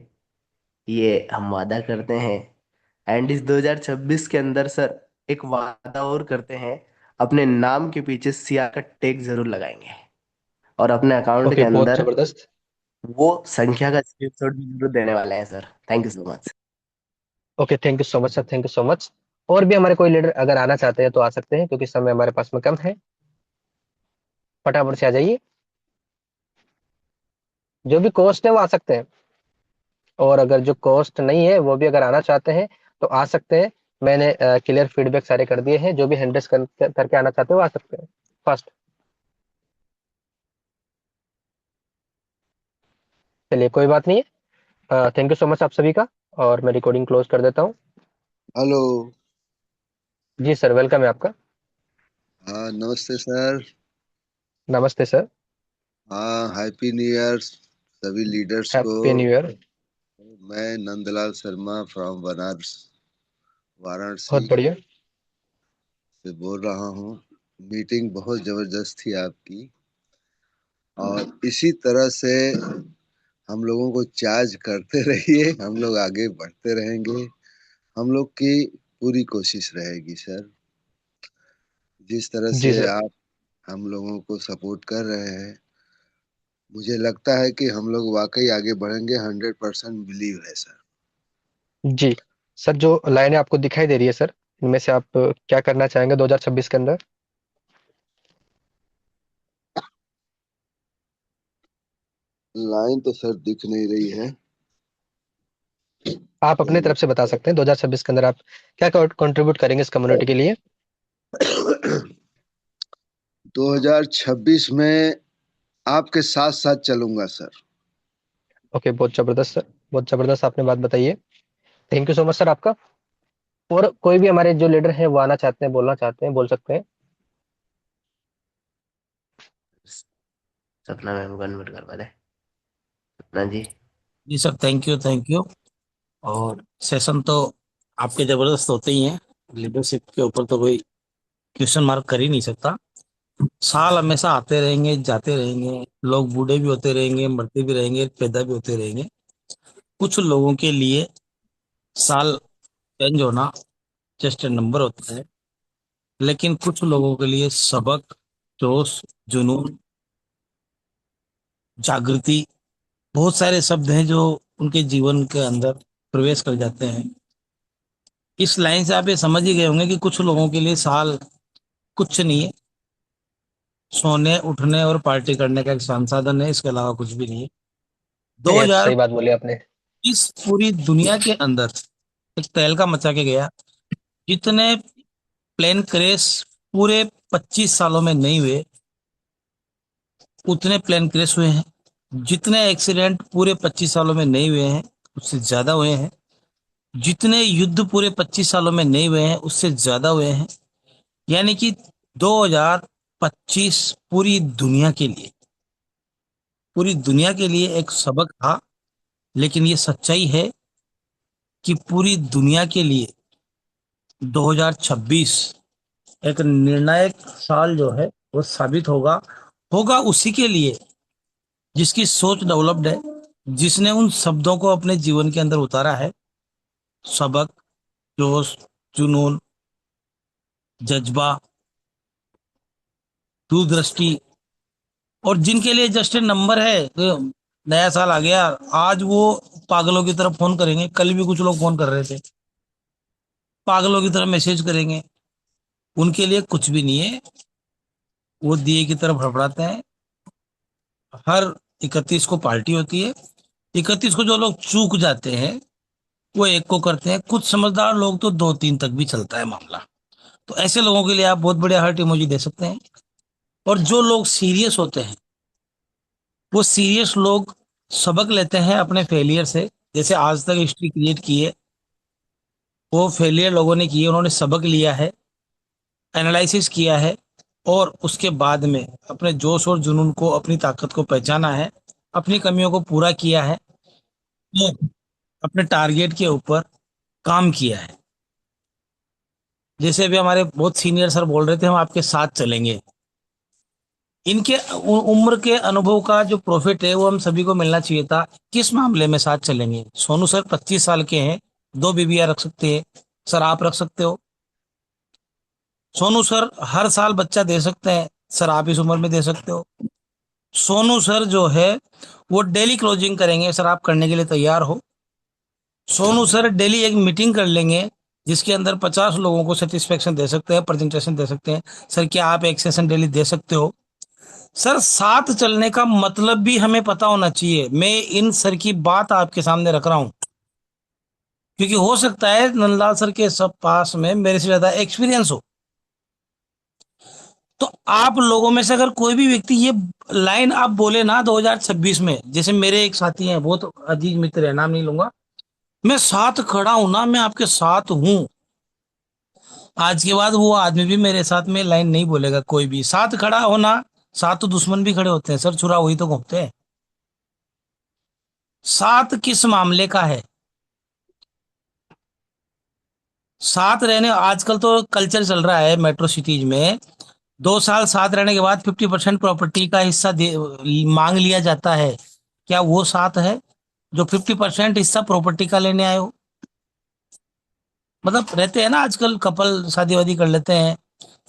[SPEAKER 3] ये हम वादा करते हैं। एंड इस 2026 के अंदर सर एक वादा और करते हैं, अपने नाम के पीछे सिया का टेग जरूर लगाएंगे। और अपने अकाउंट के
[SPEAKER 1] ओके, बहुत
[SPEAKER 3] अंदर
[SPEAKER 1] जबरदस्त।
[SPEAKER 3] वो संख्या का स्क्रीनशॉट भी जरूर देने वाले हैं sir. Thank you so much.
[SPEAKER 1] Okay, thank you so much sir, thank you so much. और भी हमारे कोई लीडर अगर आना चाहते हैं तो आ सकते हैं, क्योंकि समय हमारे पास में कम है। फटाफट से आ जाइए। जो भी कोस्ट है वो आ सकते हैं, और अगर जो कोस्ट नहीं है वो भी अगर आना चाहते हैं तो आ सकते हैं। मैंने क्लियर फीडबैक सारे कर दिए हैं, जो भी हैंडल्स करके आना चाहते हैं वो आ सकते हैं फर्स्ट। चलिए, कोई बात नहीं है। थैंक यू सो मच आप सभी का। और मैं रिकॉर्डिंग क्लोज कर देता हूँ।
[SPEAKER 6] हेलो।
[SPEAKER 1] जी सर, वेलकम है आपका।
[SPEAKER 6] हाँ, नमस्ते सर।
[SPEAKER 1] नमस्ते सर।
[SPEAKER 6] हाँ, हैप्पी न्यू ईयर सभी लीडर्स को।
[SPEAKER 1] Happy new year.
[SPEAKER 6] मैं नंदलाल शर्मा फ्रॉम बनारस, वाराणसी
[SPEAKER 1] बहुत बढ़िया।
[SPEAKER 6] से बोल रहा हूँ। मीटिंग बहुत जबरदस्त थी आपकी, और इसी तरह से हम लोगों को चार्ज करते रहिए, हम लोग आगे बढ़ते रहेंगे। हम लोग की पूरी कोशिश रहेगी सर, जिस तरह
[SPEAKER 1] जी
[SPEAKER 6] से
[SPEAKER 1] सर।
[SPEAKER 6] आप हम लोगों को सपोर्ट कर रहे हैं, मुझे लगता है कि हम लोग वाकई आगे बढ़ेंगे। 100% बिलीव है सर।
[SPEAKER 1] जी सर, जो लाइनें आपको दिखाई दे रही है सर, इनमें से आप क्या करना चाहेंगे 2026 के अंदर?
[SPEAKER 6] लाइन तो सर दिख नहीं रही है।
[SPEAKER 1] आप अपने तरफ से बता सकते हैं 2026 के अंदर आप क्या कंट्रीब्यूट करेंगे इस कम्युनिटी के लिए।
[SPEAKER 6] 2026 में आपके साथ साथ चलूंगा सर।
[SPEAKER 1] ओके, बहुत जबरदस्त सर, बहुत जबरदस्त आपने बात बताई है। Thank you so much sir आपका। और कोई भी हमारे जो लीडर हैं वो आना चाहते हैं, बोलना चाहते हैं, बोल सकते हैं।
[SPEAKER 3] सपना मैम कन्वर्ट करवा दे, सपना जी।
[SPEAKER 7] जी sir, thank you thank you. और सेशन तो आपके जबरदस्त होते ही हैं। लीडरशिप के ऊपर तो कोई क्वेश्चन मार्क कर ही नहीं सकता। साल हमेशा आते रहेंगे, जाते रहेंगे, लोग बूढ़े भी होते रहेंगे, मरते भी रहेंगे, पैदा भी होते रहेंगे। कुछ लोगों के लिए साल चेंज होना जस्ट नंबर होता है, लेकिन कुछ लोगों के लिए सबक, जोश, जुनून, जागृति, बहुत सारे शब्द हैं जो उनके जीवन के अंदर प्रवेश कर जाते हैं। इस लाइन से आप ये समझ ही गए होंगे कि कुछ लोगों के लिए साल कुछ नहीं है, सोने उठने और पार्टी करने का एक संसाधन है, इसके अलावा कुछ भी नहीं है।
[SPEAKER 1] ये सही बात बोली आपने।
[SPEAKER 7] 2020 पूरी दुनिया के अंदर एक तहलका मचा के गया। जितने प्लेन क्रैश पूरे 25 सालों में नहीं हुए, उतने प्लेन क्रैश हुए हैं। जितने एक्सीडेंट पूरे 25 सालों में नहीं हुए हैं, उससे ज्यादा हुए हैं। जितने युद्ध पूरे 25 सालों में नहीं हुए हैं, उससे ज्यादा हुए हैं। यानी कि 2025 पूरी दुनिया के लिए एक सबक था। लेकिन ये सच्चाई है कि पूरी दुनिया के लिए 2026 एक निर्णायक साल जो है वो साबित होगा। होगा उसी के लिए जिसकी सोच डेवलप्ड है, जिसने उन शब्दों को अपने जीवन के अंदर उतारा है, सबक, जोश, जुनून, जज्बा, दूरदृष्टि, और जिनके लिए जस्ट नंबर है तो नया साल आ गया, आज वो पागलों की तरह फोन करेंगे। कल भी कुछ लोग फोन कर रहे थे, पागलों की तरह मैसेज करेंगे। उनके लिए कुछ भी नहीं है, वो दिए की तरफ फड़फड़ाते हैं। हर 31 को पार्टी होती है। 31 को जो लोग चूक जाते हैं वो एक को करते हैं, कुछ समझदार लोग तो 2-3 तक भी चलता है मामला। तो ऐसे लोगों के लिए आप बहुत बढ़िया हार्ट इमोजी दे सकते हैं। और जो लोग सीरियस होते हैं, वो सीरियस लोग सबक लेते हैं अपने फेलियर से। जैसे आज तक हिस्ट्री क्रिएट की है, वो फेलियर लोगों ने की है, उन्होंने सबक लिया है, एनालिसिस किया है, और उसके बाद में अपने जोश और जुनून को, अपनी ताकत को पहचाना है, अपनी कमियों को पूरा किया है, और अपने टारगेट के ऊपर काम किया है। जैसे अभी हमारे बहुत सीनियर सर बोल रहे थे, हम आपके साथ चलेंगे। इनके उम्र के अनुभव का जो प्रॉफिट है वो हम सभी को मिलना चाहिए था। किस मामले में साथ चलेंगे? सोनू सर 25 साल के हैं, 2 बीबियां रख सकते हैं। सर आप रख सकते हो? सोनू सर हर साल बच्चा दे सकते हैं, सर आप इस उम्र में दे सकते हो? सोनू सर जो है वो डेली क्लोजिंग करेंगे, सर आप करने के लिए तैयार हो? सोनू सर डेली एक मीटिंग कर लेंगे जिसके अंदर 50 लोगों को सेटिस्फेक्शन दे सकते हैं, प्रेजेंटेशन दे सकते हैं, सर क्या आप एक सेशन डेली दे सकते हो? सर साथ चलने का मतलब भी हमें पता होना चाहिए। मैं इन सर की बात आपके सामने रख रहा हूं क्योंकि हो सकता है नंदलाल सर के सब पास में मेरे से ज्यादा एक्सपीरियंस हो। तो आप लोगों में से अगर कोई भी व्यक्ति ये लाइन आप बोले ना 2026 में, जैसे मेरे एक साथी हैं, बहुत अजीज मित्र है, नाम नहीं लूंगा, मैं साथ खड़ा हूं ना, मैं आपके साथ हूं, आज के बाद वो आदमी भी मेरे साथ में लाइन नहीं बोलेगा। कोई भी साथ खड़ा होना, साथ तो दुश्मन भी खड़े होते हैं सर, छुरा वही तो घूमते हैं। साथ किस मामले का है? साथ रहने, आजकल तो कल्चर चल रहा है मेट्रो सिटीज में, 2 साल साथ रहने के बाद 50% प्रॉपर्टी का हिस्सा मांग लिया जाता है। क्या वो साथ है जो 50% हिस्सा प्रॉपर्टी का लेने आए हो? मतलब रहते हैं ना आजकल कपल, शादी वादी कर लेते हैं,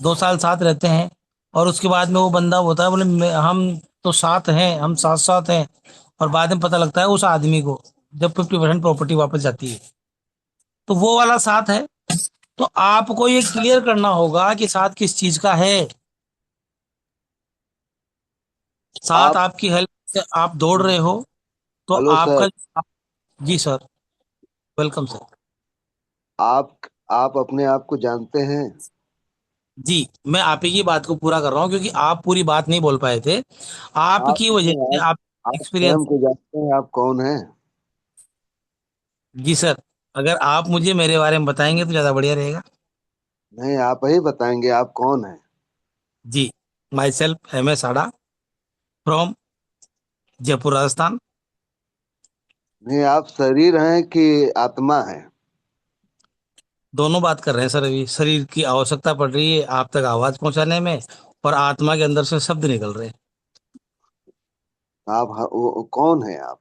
[SPEAKER 7] 2 साल साथ रहते हैं, और उसके बाद में वो बंदा होता है बोले हम तो साथ हैं, हम साथ साथ हैं, और बाद में पता लगता है उस आदमी को जब 50% प्रॉपर्टी वापस जाती है। तो वो वाला साथ है। तो आपको ये क्लियर करना होगा कि साथ किस चीज का है। साथ
[SPEAKER 6] आप
[SPEAKER 7] आपकी हेल्प से आप दौड़ रहे हो तो
[SPEAKER 6] हेलो सर।
[SPEAKER 7] आपका। जी सर, वेलकम सर।
[SPEAKER 6] आप अपने आप को जानते हैं?
[SPEAKER 7] जी, मैं आप ही की बात को पूरा कर रहा हूँ क्योंकि आप पूरी बात नहीं बोल पाए थे,
[SPEAKER 6] आप
[SPEAKER 7] आपकी वजह से,
[SPEAKER 6] आप
[SPEAKER 7] आप
[SPEAKER 6] आप
[SPEAKER 7] एक्सपीरियंस।
[SPEAKER 6] स्वयं को जानते हैं आप कौन हैं?
[SPEAKER 7] जी सर, अगर आप मुझे मेरे बारे में बताएंगे तो ज्यादा बढ़िया रहेगा।
[SPEAKER 6] नहीं, आप ही बताएंगे आप कौन हैं।
[SPEAKER 7] जी, माई सेल्फ MS आडा फ्रॉम जयपुर राजस्थान।
[SPEAKER 6] नहीं, आप शरीर हैं कि आत्मा है?
[SPEAKER 7] दोनों बात कर रहे हैं सर। अभी शरीर की आवश्यकता पड़ रही है आप तक आवाज पहुंचाने में, और आत्मा के अंदर से शब्द निकल रहे हैं।
[SPEAKER 6] आप कौन है आप?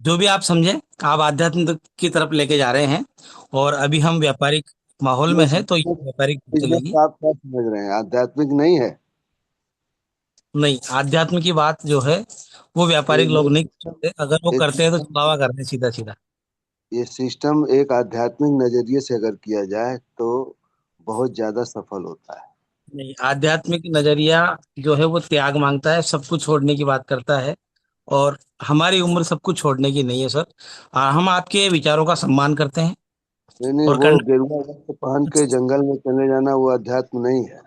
[SPEAKER 7] जो भी आप समझे, आप आध्यात्म की तरफ लेके जा रहे हैं, और अभी हम व्यापारिक माहौल में
[SPEAKER 6] बिजनेस
[SPEAKER 7] है तो ये
[SPEAKER 6] बिजनेस
[SPEAKER 7] व्यापारिक
[SPEAKER 6] बिजनेस
[SPEAKER 7] चलेगी।
[SPEAKER 6] का आप क्या समझ रहे हैं? आध्यात्मिक नहीं है?
[SPEAKER 7] नहीं, आध्यात्म की बात जो है वो
[SPEAKER 6] तो
[SPEAKER 7] व्यापारिक लोग
[SPEAKER 6] ये
[SPEAKER 7] नहीं
[SPEAKER 6] सिस्टम
[SPEAKER 7] करते, अगर वो
[SPEAKER 6] ये
[SPEAKER 7] करते हैं तो
[SPEAKER 6] सिस्टम
[SPEAKER 7] छुपावा करते हैं सीधा सीधा।
[SPEAKER 6] ये सिस्टम एक आध्यात्मिक नजरिए से अगर किया जाए तो बहुत ज्यादा सफल होता है।
[SPEAKER 7] नहीं, आध्यात्मिक नजरिया जो है वो त्याग मांगता है, सब कुछ छोड़ने की बात करता है, और हमारी उम्र सब कुछ छोड़ने की नहीं है सर। हम आपके विचारों का सम्मान करते हैं
[SPEAKER 6] नहीं नहीं,
[SPEAKER 7] और
[SPEAKER 6] वो गेरुआ वस्त्र पहन के जंगल में चले जाना वो अध्यात्म नहीं है।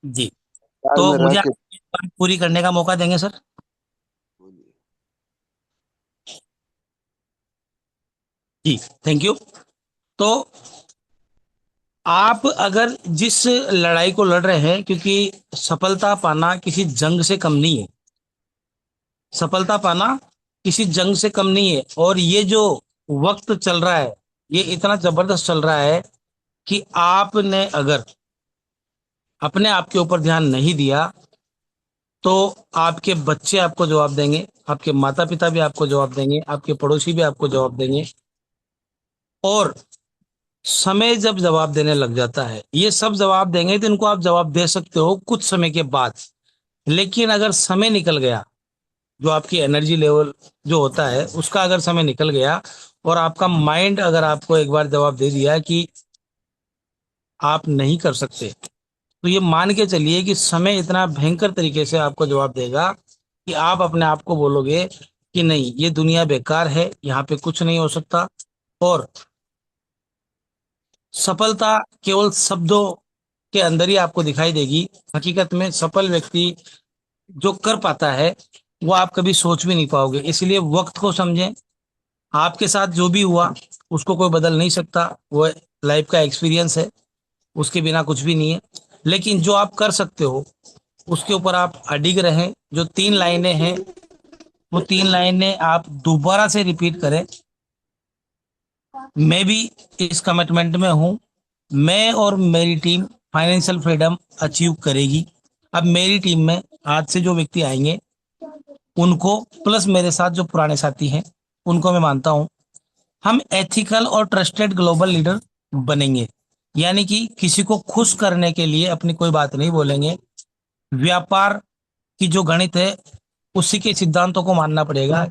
[SPEAKER 7] जी,
[SPEAKER 6] कार
[SPEAKER 7] तो
[SPEAKER 6] में रह
[SPEAKER 7] मुझे
[SPEAKER 6] के
[SPEAKER 7] आपकी बात पूरी करने का मौका देंगे सर?
[SPEAKER 6] बोलिए।
[SPEAKER 7] जी, थैंक यू। तो आप अगर जिस लड़ाई को लड़ रहे हैं, क्योंकि सफलता पाना किसी जंग से कम नहीं है, सफलता पाना किसी जंग से कम नहीं है, और ये जो वक्त चल रहा है ये इतना जबरदस्त चल रहा है कि आपने अगर अपने आप के ऊपर ध्यान नहीं दिया तो आपके बच्चे आपको जवाब देंगे, आपके माता पिता भी आपको जवाब देंगे, आपके पड़ोसी भी आपको जवाब देंगे। और समय जब जवाब देने लग जाता है, ये सब जवाब देंगे तो इनको आप जवाब दे सकते हो कुछ समय के बाद। लेकिन अगर समय निकल गया, जो आपकी एनर्जी लेवल जो होता है उसका अगर समय निकल गया और आपका माइंड अगर आपको एक बार जवाब दे दिया कि आप नहीं कर सकते, तो ये मान के चलिए कि समय इतना भयंकर तरीके से आपको जवाब देगा कि आप अपने आप को बोलोगे कि नहीं, ये दुनिया बेकार है, यहाँ पे कुछ नहीं हो सकता। और सफलता केवल शब्दों के अंदर ही आपको दिखाई देगी। हकीकत में सफल व्यक्ति जो कर पाता है वो आप कभी सोच भी नहीं पाओगे। इसलिए वक्त को समझें। आपके साथ जो भी हुआ उसको कोई बदल नहीं सकता, वो लाइफ का एक्सपीरियंस है, उसके बिना कुछ भी नहीं है। लेकिन जो आप कर सकते हो उसके ऊपर आप अडिग रहें। जो 3 लाइनें हैं वो 3 लाइनें आप दोबारा से रिपीट करें। मैं भी इस कमिटमेंट में हूं, मैं और मेरी टीम फाइनेंशियल फ्रीडम अचीव करेगी। अब मेरी टीम में आज से जो व्यक्ति आएंगे उनको प्लस मेरे साथ जो पुराने साथी हैं उनको मैं मानता हूं, हम एथिकल और ट्रस्टेड ग्लोबल लीडर बनेंगे। यानी कि किसी को खुश करने के लिए अपनी कोई बात नहीं बोलेंगे। व्यापार की जो गणित है उसी के सिद्धांतों को मानना पड़ेगा।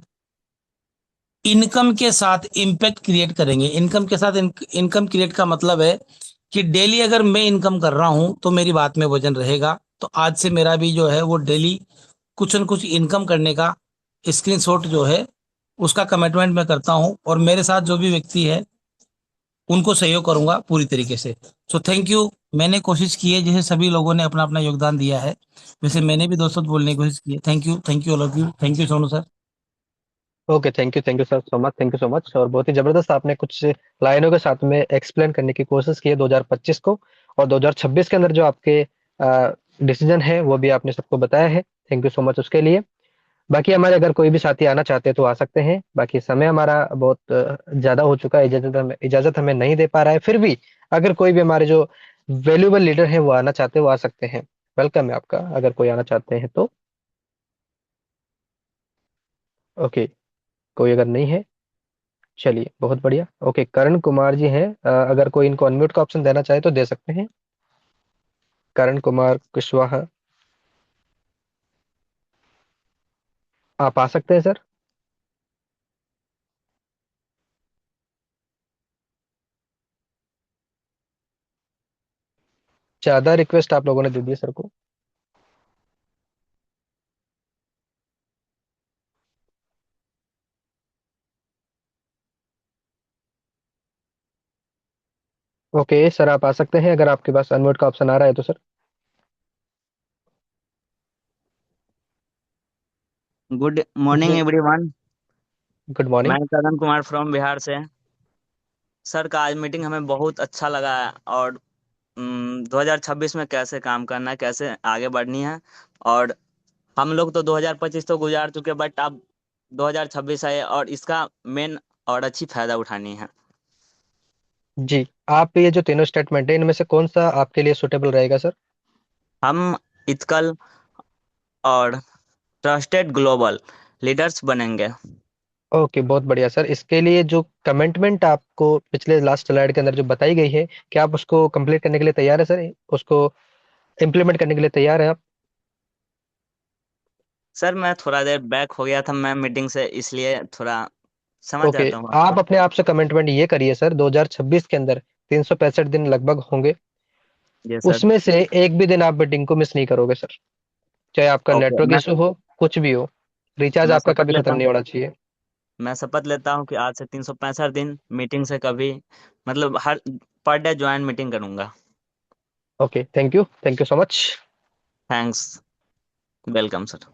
[SPEAKER 7] इनकम के साथ इम्पैक्ट क्रिएट करेंगे। इनकम के साथ इनकम क्रिएट का मतलब है कि डेली अगर मैं इनकम कर रहा हूं तो मेरी बात में वजन रहेगा। तो आज से मेरा भी जो है वो डेली कुछ न कुछ इनकम करने का स्क्रीनशॉट जो है उसका कमिटमेंट मैं करता हूं, और मेरे साथ जो भी व्यक्ति है उनको सहयोग करूंगा पूरी तरीके से। So thank you. मैंने कोशिश की है, जैसे सभी लोगों ने अपना अपना योगदान दिया है वैसे मैंने भी 2 शब्द बोलने की कोशिश की है। Thank you all of you. Thank you Sonu sir.
[SPEAKER 1] Okay, thank you sir so much, thank you so much. और बहुत ही जबरदस्त आपने कुछ लाइनों के साथ में एक्सप्लेन करने की कोशिश की है 2025 को, और 2026 के अंदर जो आपके डिसीजन है वो भी आपने सबको बताया है। थैंक यू सो मच उसके लिए। बाकी हमारे अगर कोई भी साथी आना चाहते हैं तो आ सकते हैं। बाकी समय हमारा बहुत ज्यादा हो चुका है, इजाजत हमें नहीं दे पा रहा है। फिर भी अगर कोई भी हमारे जो वैल्यूएबल लीडर है वो आना चाहते हैं, वो आ सकते हैं। वेलकम है आपका, अगर कोई आना चाहते हैं तो। ओके, कोई अगर नहीं है, चलिए बहुत बढ़िया। ओके, करण कुमार जी हैं, अगर कोई इनको अनम्यूट का ऑप्शन देना चाहे तो दे सकते हैं। करण कुमार कुशवाहा, आप आ सकते हैं सर। ज्यादा रिक्वेस्ट आप लोगों ने दे दी सर को। ओके सर, आप आ सकते हैं अगर आपके पास अनम्यूट का ऑप्शन आ रहा है तो सर।
[SPEAKER 8] गुड मॉर्निंग
[SPEAKER 1] जी,
[SPEAKER 8] एवरीवन।
[SPEAKER 1] Good morning.
[SPEAKER 8] मैं करण कुमार फ्रॉम बिहार से। सर का आज मीटिंग हमें बहुत अच्छा लगा है, और 2026 में कैसे काम करना है, कैसे आगे बढ़नी है। और हम लोग तो 2025 तो गुजार चुके, बट अब 2026 है और इसका मेन और अच्छी फायदा उठानी है।
[SPEAKER 1] जी, आप ये जो तीनों स्टेटमेंट है इनमें से कौन सा आपके लिए सुटेबल रहेगा सर?
[SPEAKER 8] हम इथिकल और ट्रस्टेड ग्लोबल लीडर्स बनेंगे।
[SPEAKER 1] ओके, बहुत बढ़िया सर। इसके लिए जो कमिटमेंट आपको पिछले लास्ट स्लाइड के अंदर जो बताई गई है, क्या आप उसको कंप्लीट करने के लिए तैयार है सर? उसको इम्प्लीमेंट करने के लिए तैयार है आप?
[SPEAKER 8] सर मैं थोड़ा देर बैक हो गया था मैं मीटिंग से, इसलिए थोड़ा समझ
[SPEAKER 1] ओके,
[SPEAKER 8] जाता हूँ
[SPEAKER 1] आप
[SPEAKER 8] आपको।
[SPEAKER 1] अपने आप से कमिटमेंट ये करिए सर, 2026 के अंदर 365 दिन लगभग होंगे,
[SPEAKER 8] जी सर।
[SPEAKER 1] उसमें से एक भी दिन आप मीटिंग को मिस नहीं करोगे सर। चाहे आपका
[SPEAKER 8] ओके,
[SPEAKER 1] नेटवर्क इशू हो, कुछ भी हो, रिचार्ज
[SPEAKER 8] मैं
[SPEAKER 1] आपका
[SPEAKER 8] शपथ
[SPEAKER 1] कभी
[SPEAKER 8] लेता
[SPEAKER 1] खत्म
[SPEAKER 8] हूँ।
[SPEAKER 1] नहीं होना चाहिए।
[SPEAKER 8] मैं शपथ लेता हूँ कि आज से 365 दिन मीटिंग से कभी, मतलब हर पर डे ज्वाइन मीटिंग करूंगा।
[SPEAKER 1] Okay, thank you so much.
[SPEAKER 8] Thanks. Welcome sir.